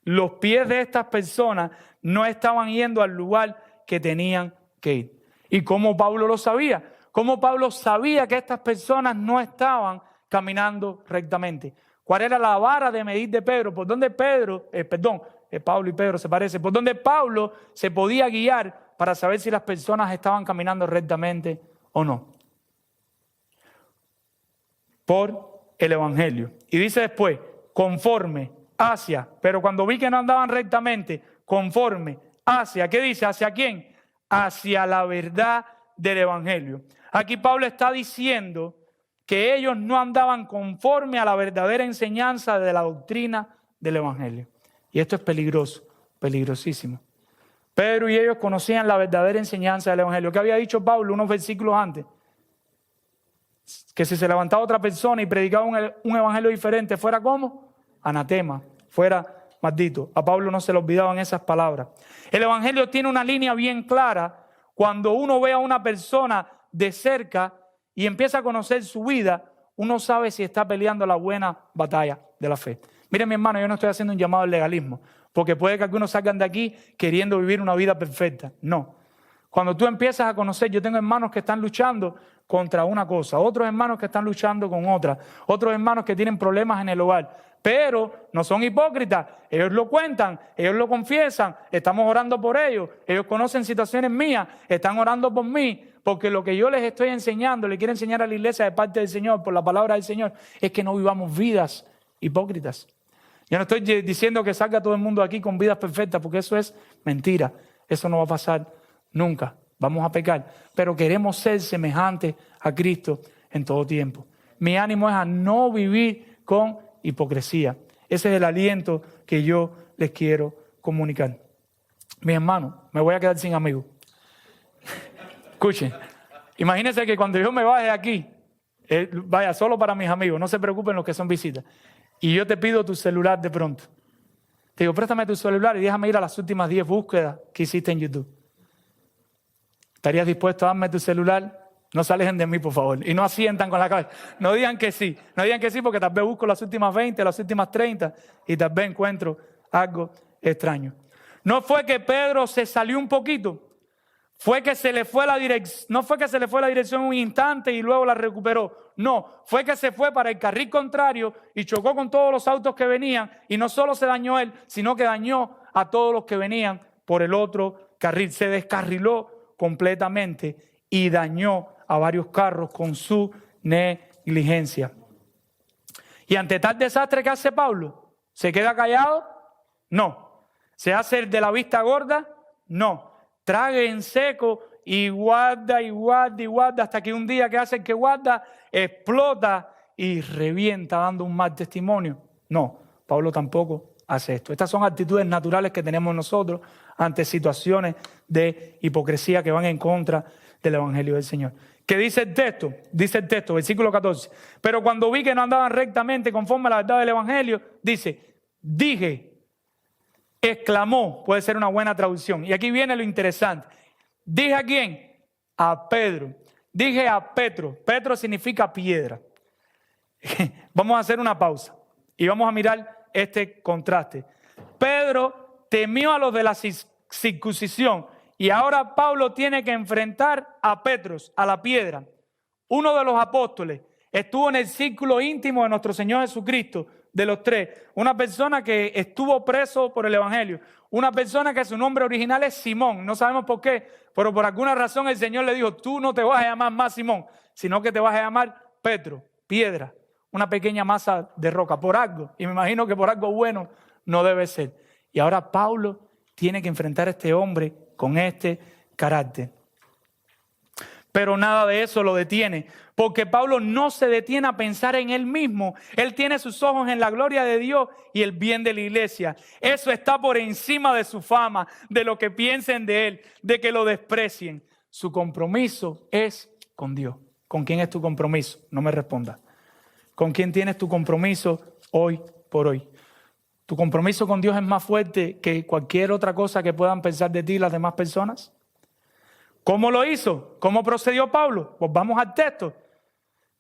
Los pies de estas personas no estaban yendo al lugar que tenían que ir. ¿Y cómo Pablo lo sabía? ¿Cómo Pablo sabía que estas personas no estaban caminando rectamente? ¿Cuál era la vara de medir de Pedro? ¿Por dónde Pablo y Pedro se parecen? ¿Por dónde Pablo se podía guiar para saber si las personas estaban caminando rectamente o no? Por el Evangelio. Y dice después, conforme hacia, pero cuando vi que no andaban rectamente, conforme hacia, ¿qué dice? ¿Hacia quién? Hacia la verdad del Evangelio. Aquí Pablo está diciendo que ellos no andaban conforme a la verdadera enseñanza de la doctrina del Evangelio. Y esto es peligroso, peligrosísimo. Pedro y ellos conocían la verdadera enseñanza del Evangelio. ¿Qué había dicho Pablo unos versículos antes? Que si se levantaba otra persona y predicaba un evangelio diferente, fuera como anatema, fuera maldito. A Pablo no se le olvidaban esas palabras. El evangelio tiene una línea bien clara. Cuando uno ve a una persona de cerca y empieza a conocer su vida, uno sabe si está peleando la buena batalla de la fe. Miren, mi hermano, yo no estoy haciendo un llamado al legalismo, porque puede que algunos salgan de aquí queriendo vivir una vida perfecta. No. Cuando tú empiezas a conocer, yo tengo hermanos que están luchando contra una cosa, otros hermanos que están luchando con otra, otros hermanos que tienen problemas en el hogar, pero no son hipócritas, ellos lo cuentan, ellos lo confiesan, estamos orando por ellos, ellos conocen situaciones mías, están orando por mí, porque lo que yo les estoy enseñando, le quiero enseñar a la iglesia de parte del Señor, por la palabra del Señor, es que no vivamos vidas hipócritas. Yo no estoy diciendo que salga todo el mundo aquí con vidas perfectas, porque eso es mentira, eso no va a pasar nunca. Vamos a pecar, pero queremos ser semejantes a Cristo en todo tiempo. Mi ánimo es a no vivir con hipocresía. Ese es el aliento que yo les quiero comunicar. Mis hermanos, me voy a quedar sin amigos. Escuchen, imagínense que cuando yo me vaya de aquí, vaya solo para mis amigos, no se preocupen los que son visitas, y yo te pido tu celular de pronto. Te digo, préstame tu celular y déjame ir a las últimas 10 búsquedas que hiciste en YouTube. ¿Estarías dispuesto a darme tu celular? No se alejen de mí, por favor. Y no asientan con la cabeza. No digan que sí. No digan que sí porque tal vez busco las últimas 20, las últimas 30 y tal vez encuentro algo extraño. No fue que Pedro se salió un poquito. Fue que se le fue la dirección. No fue que se le fue la dirección un instante y luego la recuperó. No, fue que se fue para el carril contrario y chocó con todos los autos que venían. Y no solo se dañó él, sino que dañó a todos los que venían por el otro carril. Se descarriló completamente y dañó a varios carros con su negligencia. Y ante tal desastre, ¿qué hace Pablo? ¿Se queda callado? No. ¿Se hace el de la vista gorda? No. Trague en seco y guarda y guarda y guarda hasta que un día que hace el que guarda explota y revienta dando un mal testimonio. No, Pablo tampoco hace esto. Estas son actitudes naturales que tenemos nosotros ante situaciones de hipocresía que van en contra del Evangelio del Señor. ¿Qué dice el texto? Dice el texto, versículo 14. Pero cuando vi que no andaban rectamente conforme a la verdad del Evangelio, dice, dije, exclamó, puede ser una buena traducción. Y aquí viene lo interesante. ¿Dije a quién? A Pedro. Dije a Petro. Petro significa piedra. Vamos a hacer una pausa y vamos a mirar este contraste. Pedro temió a los de la circuncisión y ahora Pablo tiene que enfrentar a Petros, a la piedra. Uno de los apóstoles estuvo en el círculo íntimo de nuestro Señor Jesucristo, de los tres. Una persona que estuvo preso por el Evangelio. Una persona que su nombre original es Simón. No sabemos por qué, pero por alguna razón el Señor le dijo, tú no te vas a llamar más Simón, sino que te vas a llamar Petro, piedra, una pequeña masa de roca, por algo. Y me imagino que por algo bueno no debe ser. Y ahora Pablo tiene que enfrentar a este hombre con este carácter. Pero nada de eso lo detiene, porque Pablo no se detiene a pensar en él mismo. Él tiene sus ojos en la gloria de Dios y el bien de la iglesia. Eso está por encima de su fama, de lo que piensen de él, de que lo desprecien. Su compromiso es con Dios. ¿Con quién es tu compromiso? No me respondas. ¿Con quién tienes tu compromiso hoy por hoy? ¿Tu compromiso con Dios es más fuerte que cualquier otra cosa que puedan pensar de ti las demás personas? ¿Cómo lo hizo? ¿Cómo procedió Pablo? Pues vamos al texto.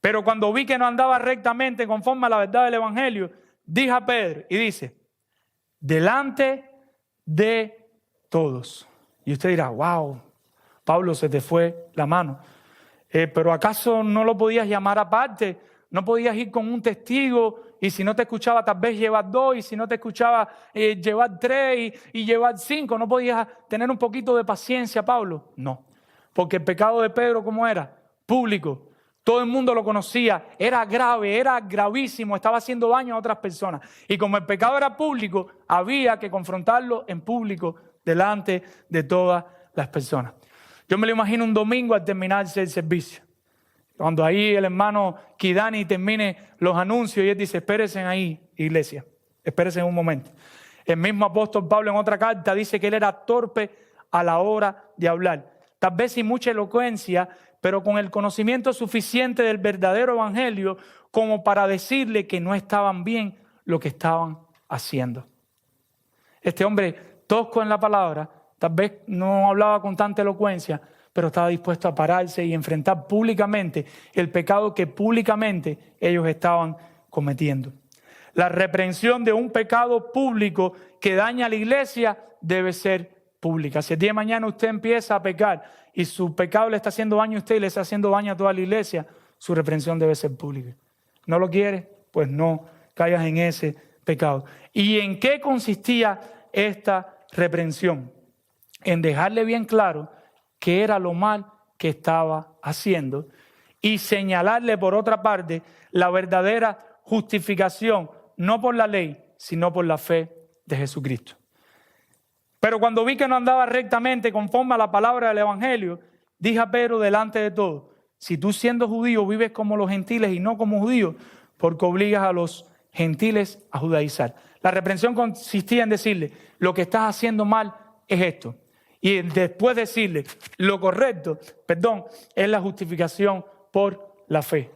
Pero cuando vi que no andaba rectamente conforme a la verdad del Evangelio, dije a Pedro y dice, delante de todos. Y usted dirá, wow, Pablo, se te fue la mano. Pero ¿acaso no lo podías llamar aparte? ¿No podías ir con un testigo? Y si no te escuchaba, tal vez llevar 2. Y si no te escuchaba, llevar 3 y llevar 5. ¿No podías tener un poquito de paciencia, Pablo? No. Porque el pecado de Pedro, ¿cómo era? Público. Todo el mundo lo conocía. Era grave, era gravísimo. Estaba haciendo daño a otras personas. Y como el pecado era público, había que confrontarlo en público delante de todas las personas. Yo me lo imagino un domingo al terminarse el servicio. Cuando ahí el hermano Kidani termine los anuncios y él dice, espérense ahí, iglesia, espérense un momento. El mismo apóstol Pablo en otra carta dice que él era torpe a la hora de hablar. Tal vez sin mucha elocuencia, pero con el conocimiento suficiente del verdadero evangelio como para decirle que no estaban bien lo que estaban haciendo. Este hombre tosco en la palabra, tal vez no hablaba con tanta elocuencia, pero estaba dispuesto a pararse y enfrentar públicamente el pecado que públicamente ellos estaban cometiendo. La reprensión de un pecado público que daña a la iglesia debe ser pública. Si el día de mañana usted empieza a pecar y su pecado le está haciendo daño a usted y le está haciendo daño a toda la iglesia, su reprensión debe ser pública. ¿No lo quiere? Pues no caigas en ese pecado. ¿Y en qué consistía esta reprensión? En dejarle bien claro que era lo mal que estaba haciendo y señalarle por otra parte la verdadera justificación, no por la ley, sino por la fe de Jesucristo. Pero cuando vi que no andaba rectamente conforme a la palabra del Evangelio, dije a Pedro delante de todos, si tú siendo judío vives como los gentiles y no como judíos, porque obligas a los gentiles a judaizar. La reprensión consistía en decirle, lo que estás haciendo mal es esto. Y después decirle, lo correcto, es la justificación por la fe.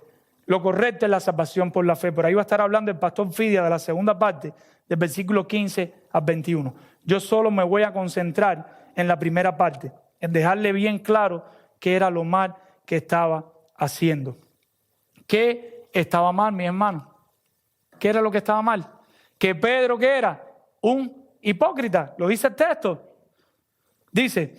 Lo correcto es la salvación por la fe. Por ahí va a estar hablando el pastor Fidia de la segunda parte, del versículo 15 al 21. Yo solo me voy a concentrar en la primera parte, en dejarle bien claro qué era lo mal que estaba haciendo. ¿Qué estaba mal, mi hermano? ¿Qué era lo que estaba mal? Que Pedro, ¿qué era? Un hipócrita, lo dice el texto. Dice,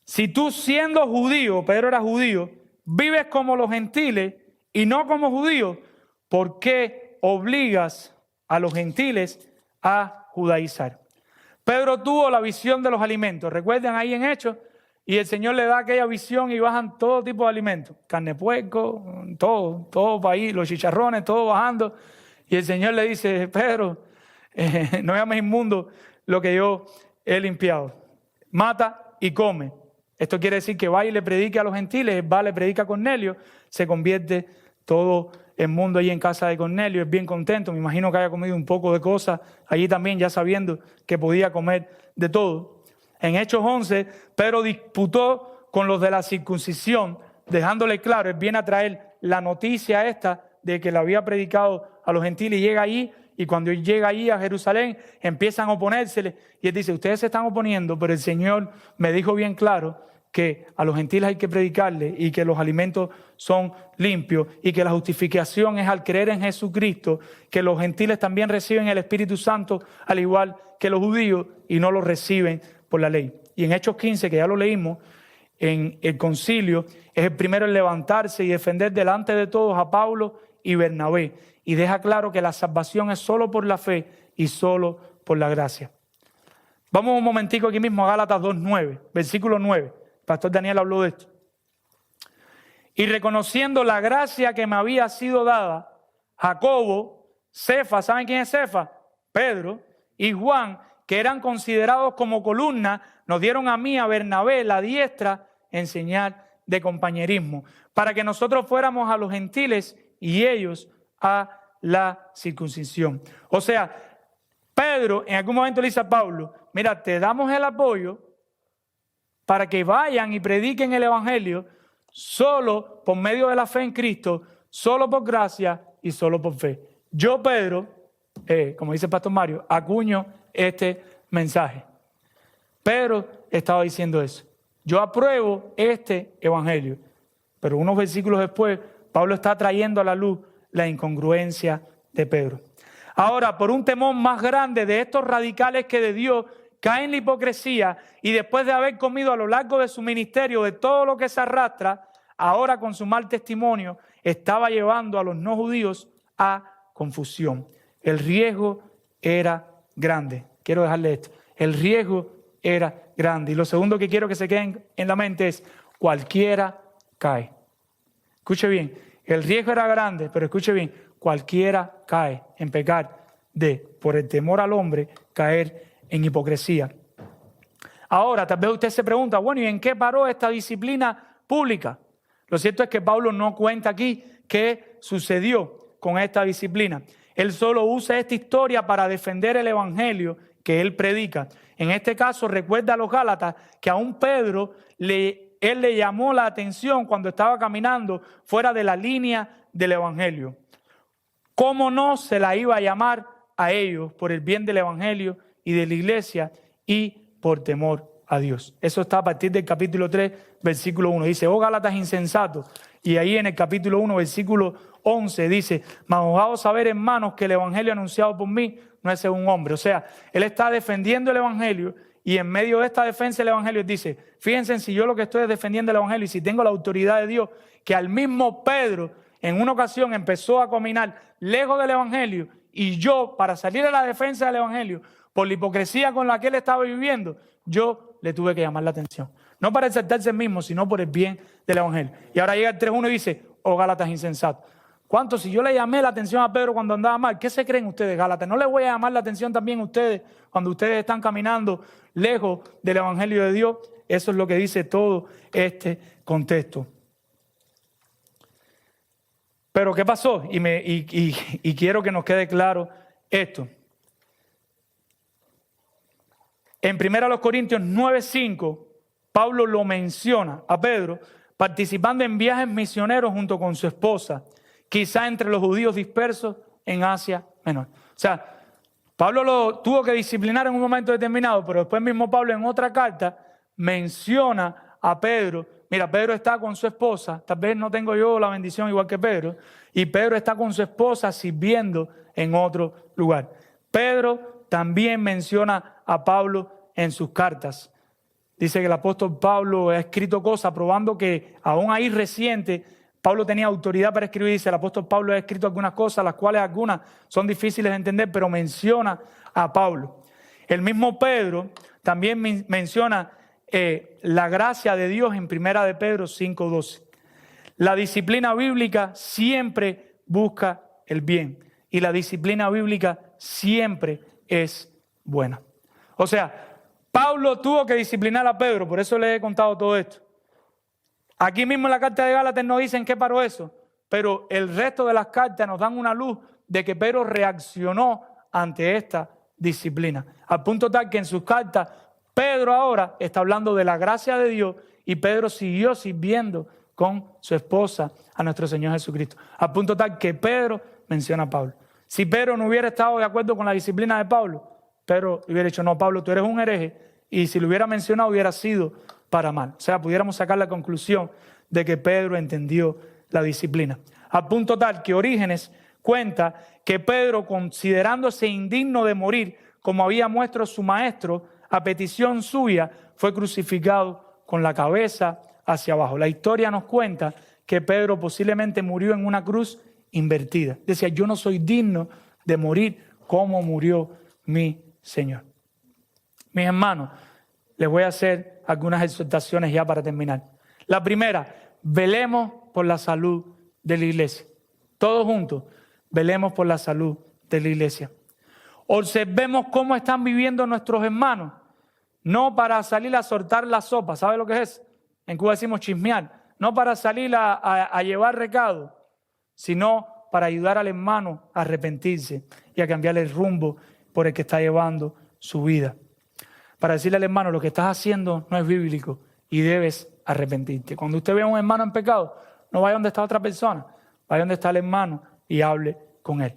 si tú siendo judío, Pedro era judío, vives como los gentiles y no como judíos, ¿por qué obligas a los gentiles a judaizar? Pedro tuvo la visión de los alimentos. Recuerden ahí en Hechos, y el Señor le da aquella visión y bajan todo tipo de alimentos. Carne de puerco, todo para ahí, los chicharrones, todo bajando. Y el Señor le dice, Pedro, no llames inmundo lo que yo he limpiado. Mata y come. Esto quiere decir que va y le predique a los gentiles, va, le predica a Cornelio, se convierte todo el mundo allí en casa de Cornelio, es bien contento, me imagino que haya comido un poco de cosas allí también, ya sabiendo que podía comer de todo. En Hechos 11, Pedro disputó con los de la circuncisión, dejándole claro, él viene a traer la noticia esta de que le había predicado a los gentiles y llega allí. Y cuando él llega ahí a Jerusalén, empiezan a oponérsele. Y él dice, ustedes se están oponiendo, pero el Señor me dijo bien claro que a los gentiles hay que predicarle y que los alimentos son limpios y que la justificación es al creer en Jesucristo, que los gentiles también reciben el Espíritu Santo al igual que los judíos y no lo reciben por la ley. Y en Hechos 15, que ya lo leímos, en el concilio, es el primero en levantarse y defender delante de todos a Pablo y Bernabé. Y deja claro que la salvación es solo por la fe y solo por la gracia. Vamos un momentico aquí mismo a Gálatas 2:9, versículo 9. El pastor Daniel habló de esto. Y reconociendo la gracia que me había sido dada, Jacobo, Cefas, ¿saben quién es Cefas? Pedro y Juan, que eran considerados como columnas, nos dieron a mí, a Bernabé, la diestra, enseñar de compañerismo, para que nosotros fuéramos a los gentiles y ellos a la circuncisión. O sea, Pedro en algún momento le dice a Pablo, mira, te damos el apoyo para que vayan y prediquen el evangelio solo por medio de la fe en Cristo, solo por gracia y solo por fe. Yo, Pedro, como dice el pastor Mario, acuño este mensaje. Pedro estaba diciendo eso. Yo apruebo este evangelio. Pero unos versículos después, Pablo está trayendo a la luz la incongruencia de Pedro. Ahora, por un temor más grande de estos radicales que de Dios caen en la hipocresía y después de haber comido a lo largo de su ministerio de todo lo que se arrastra, ahora con su mal testimonio estaba llevando a los no judíos a confusión. El riesgo era grande. Quiero dejarle esto. El riesgo era grande. Y lo segundo que quiero que se queden en la mente es: cualquiera cae. Escuche bien, el riesgo era grande, pero escuche bien, cualquiera cae en pecar por el temor al hombre, caer en hipocresía. Ahora, tal vez usted se pregunta, bueno, ¿y en qué paró esta disciplina pública? Lo cierto es que Pablo no cuenta aquí qué sucedió con esta disciplina. Él solo usa esta historia para defender el evangelio que él predica. En este caso, recuerda a los Gálatas que a un Pedro él le llamó la atención cuando estaba caminando fuera de la línea del evangelio. ¿Cómo no se la iba a llamar a ellos por el bien del evangelio y de la iglesia y por temor a Dios? Eso está a partir del capítulo 3, versículo 1. Dice, oh Gálatas insensatos. Y ahí en el capítulo 1, versículo 11 dice, mas os hago saber, hermanos, que el evangelio anunciado por mí no es según hombre. O sea, él está defendiendo el evangelio y en medio de esta defensa del evangelio dice, fíjense si yo lo que estoy es defendiendo el evangelio y si tengo la autoridad de Dios, que al mismo Pedro en una ocasión empezó a caminar lejos del evangelio y yo, para salir a la defensa del evangelio, por la hipocresía con la que él estaba viviendo, yo le tuve que llamar la atención. No para exaltarse el mismo, sino por el bien del evangelio. Y ahora llega el 3.1 y dice, oh Gálatas insensatos. ¿Cuántos? Si yo le llamé la atención a Pedro cuando andaba mal, ¿qué se creen ustedes, Gálatas? ¿No les voy a llamar la atención también a ustedes cuando ustedes están caminando lejos del evangelio de Dios? Eso es lo que dice todo este contexto. Pero ¿qué pasó? Y quiero que nos quede claro esto. En 1 Corintios 9:5, Pablo lo menciona a Pedro participando en viajes misioneros junto con su esposa, quizá entre los judíos dispersos en Asia Menor. O sea, Pablo lo tuvo que disciplinar en un momento determinado, pero después mismo Pablo en otra carta menciona a Pedro. Mira, Pedro está con su esposa, tal vez no tengo yo la bendición igual que Pedro, y Pedro está con su esposa sirviendo en otro lugar. Pedro también menciona a Pablo en sus cartas. Dice que el apóstol Pablo ha escrito cosas probando que aún ahí reciente Pablo tenía autoridad para escribir. Dice el apóstol Pablo ha escrito algunas cosas, las cuales algunas son difíciles de entender, pero menciona a Pablo. El mismo Pedro también menciona la gracia de Dios en 1 de Pedro 5:12. La disciplina bíblica siempre busca el bien y la disciplina bíblica siempre es buena. O sea, Pablo tuvo que disciplinar a Pedro, por eso le he contado todo esto. Aquí mismo en la carta de Gálatas no dicen qué paró eso, pero el resto de las cartas nos dan una luz de que Pedro reaccionó ante esta disciplina. Al punto tal que en sus cartas, Pedro ahora está hablando de la gracia de Dios y Pedro siguió sirviendo con su esposa a nuestro Señor Jesucristo. Al punto tal que Pedro menciona a Pablo. Si Pedro no hubiera estado de acuerdo con la disciplina de Pablo, Pedro hubiera dicho, no, Pablo, tú eres un hereje, y si lo hubiera mencionado hubiera sido para mal. O sea, pudiéramos sacar la conclusión de que Pedro entendió la disciplina. Al punto tal que Orígenes cuenta que Pedro, considerándose indigno de morir, como había muerto su maestro, a petición suya, fue crucificado con la cabeza hacia abajo. La historia nos cuenta que Pedro posiblemente murió en una cruz invertida. Decía, yo no soy digno de morir como murió mi Señor. Mis hermanos, les voy a hacer algunas exhortaciones ya para terminar. La primera, velemos por la salud de la iglesia. Todos juntos, velemos por la salud de la iglesia. Observemos cómo están viviendo nuestros hermanos, no para salir a soltar la sopa. ¿Sabe lo que es? En Cuba decimos chismear. no para salir a llevar recado, sino para ayudar al hermano a arrepentirse y a cambiar el rumbo por el que está llevando su vida. Para decirle al hermano, lo que estás haciendo no es bíblico y debes arrepentirte. Cuando usted ve a un hermano en pecado, no vaya donde está otra persona, vaya donde está el hermano y hable con él.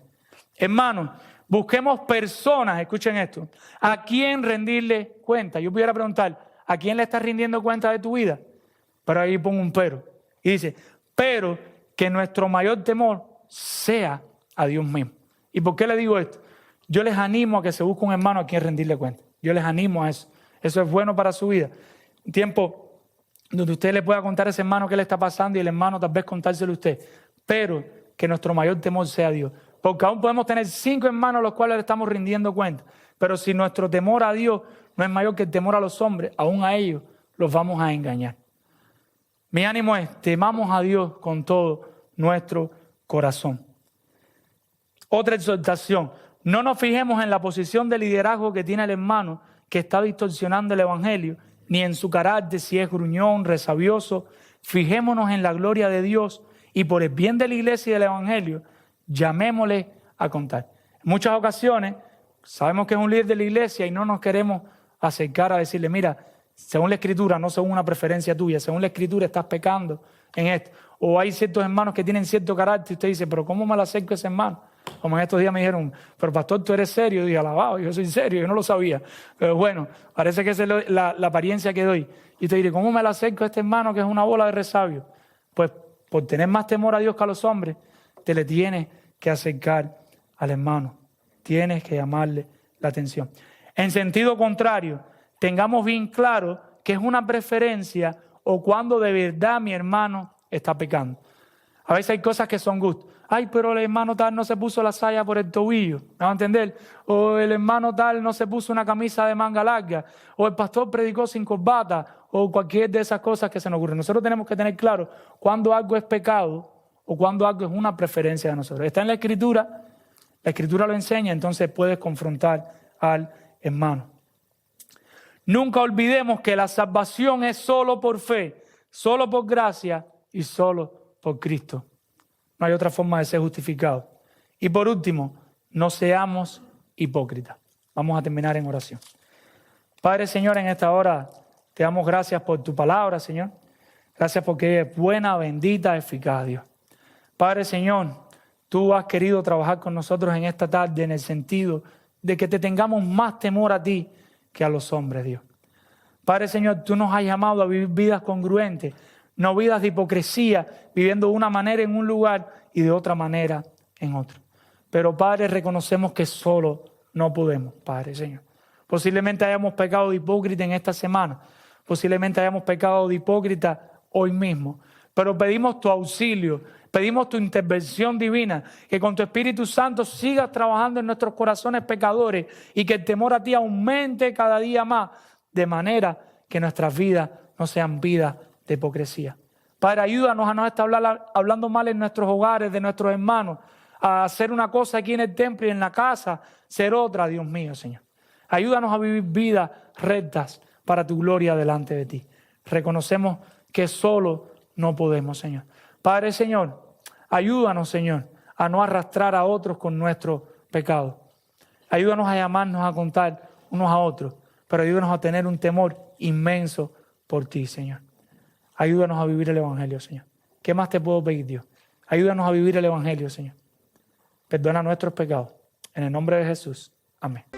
Hermanos, busquemos personas, escuchen esto, a quién rendirle cuenta. Yo pudiera preguntar, ¿a quién le estás rindiendo cuenta de tu vida? Pero ahí pongo un pero. Y dice, pero que nuestro mayor temor sea a Dios mismo. ¿Y por qué le digo esto? Yo les animo a que se busque un hermano a quien rendirle cuenta. Yo les animo a eso. Eso es bueno para su vida. Un tiempo donde usted le pueda contar a ese hermano qué le está pasando y el hermano tal vez contárselo a usted. Pero que nuestro mayor temor sea Dios. Porque aún podemos tener 5 hermanos a los cuales le estamos rindiendo cuenta. Pero si nuestro temor a Dios no es mayor que el temor a los hombres, aún a ellos los vamos a engañar. Mi ánimo es, temamos a Dios con todo nuestro corazón. Otra exhortación, no nos fijemos en la posición de liderazgo que tiene el hermano que está distorsionando el evangelio, ni en su carácter, si es gruñón, resabioso. Fijémonos en la gloria de Dios y por el bien de la iglesia y del evangelio, llamémosle a contar. En muchas ocasiones sabemos que es un líder de la iglesia y no nos queremos acercar a decirle, mira, según la escritura, no según una preferencia tuya, según la escritura estás pecando en esto. O hay ciertos hermanos que tienen cierto carácter y usted dice, pero ¿cómo me lo acerco a ese hermano? Como en estos días me dijeron, pero pastor, tú eres serio. Y dije, alabado, yo soy serio, yo no lo sabía. Pero bueno, parece que esa es la apariencia que doy. Y te diré, ¿cómo me lo acerco a este hermano que es una bola de resabio? Pues por tener más temor a Dios que a los hombres, te le tienes que acercar al hermano. Tienes que llamarle la atención. En sentido contrario, tengamos bien claro que es una preferencia o cuando de verdad mi hermano está pecando. A veces hay cosas que son gustos. Ay, pero el hermano tal no se puso la saya por el tobillo, ¿me van a entender? O el hermano tal no se puso una camisa de manga larga, o el pastor predicó sin corbata, o cualquier de esas cosas que se nos ocurren. Nosotros tenemos que tener claro cuando algo es pecado o cuando algo es una preferencia de nosotros. Está en la escritura lo enseña, entonces puedes confrontar al hermano. Nunca olvidemos que la salvación es solo por fe, solo por gracia y solo por Cristo. No hay otra forma de ser justificado. Y por último, no seamos hipócritas. Vamos a terminar en oración. Padre, Señor, en esta hora te damos gracias por tu palabra, Señor. Gracias porque es buena, bendita, eficaz, Dios. Padre, Señor, tú has querido trabajar con nosotros en esta tarde en el sentido de que te tengamos más temor a ti que a los hombres, Dios. Padre, Señor, tú nos has llamado a vivir vidas congruentes, no vidas de hipocresía, viviendo de una manera en un lugar y de otra manera en otro. Pero, Padre, reconocemos que solo no podemos, Padre, Señor. Posiblemente hayamos pecado de hipócrita en esta semana, posiblemente hayamos pecado de hipócrita hoy mismo, pero pedimos tu auxilio, pedimos tu intervención divina, que con tu Espíritu Santo sigas trabajando en nuestros corazones pecadores y que el temor a ti aumente cada día más, de manera que nuestras vidas no sean vidas de hipocresía. Padre, ayúdanos a no estar hablando mal en nuestros hogares, de nuestros hermanos, a hacer una cosa aquí en el templo y en la casa, ser otra, Dios mío, Señor. Ayúdanos a vivir vidas rectas para tu gloria delante de ti. Reconocemos que solo no podemos, Señor. Padre, Señor, ayúdanos, Señor, a no arrastrar a otros con nuestro pecado. Ayúdanos a llamarnos a contar unos a otros, pero ayúdanos a tener un temor inmenso por ti, Señor. Ayúdanos a vivir el Evangelio, Señor. ¿Qué más te puedo pedir, Dios? Ayúdanos a vivir el Evangelio, Señor. Perdona nuestros pecados. En el nombre de Jesús. Amén.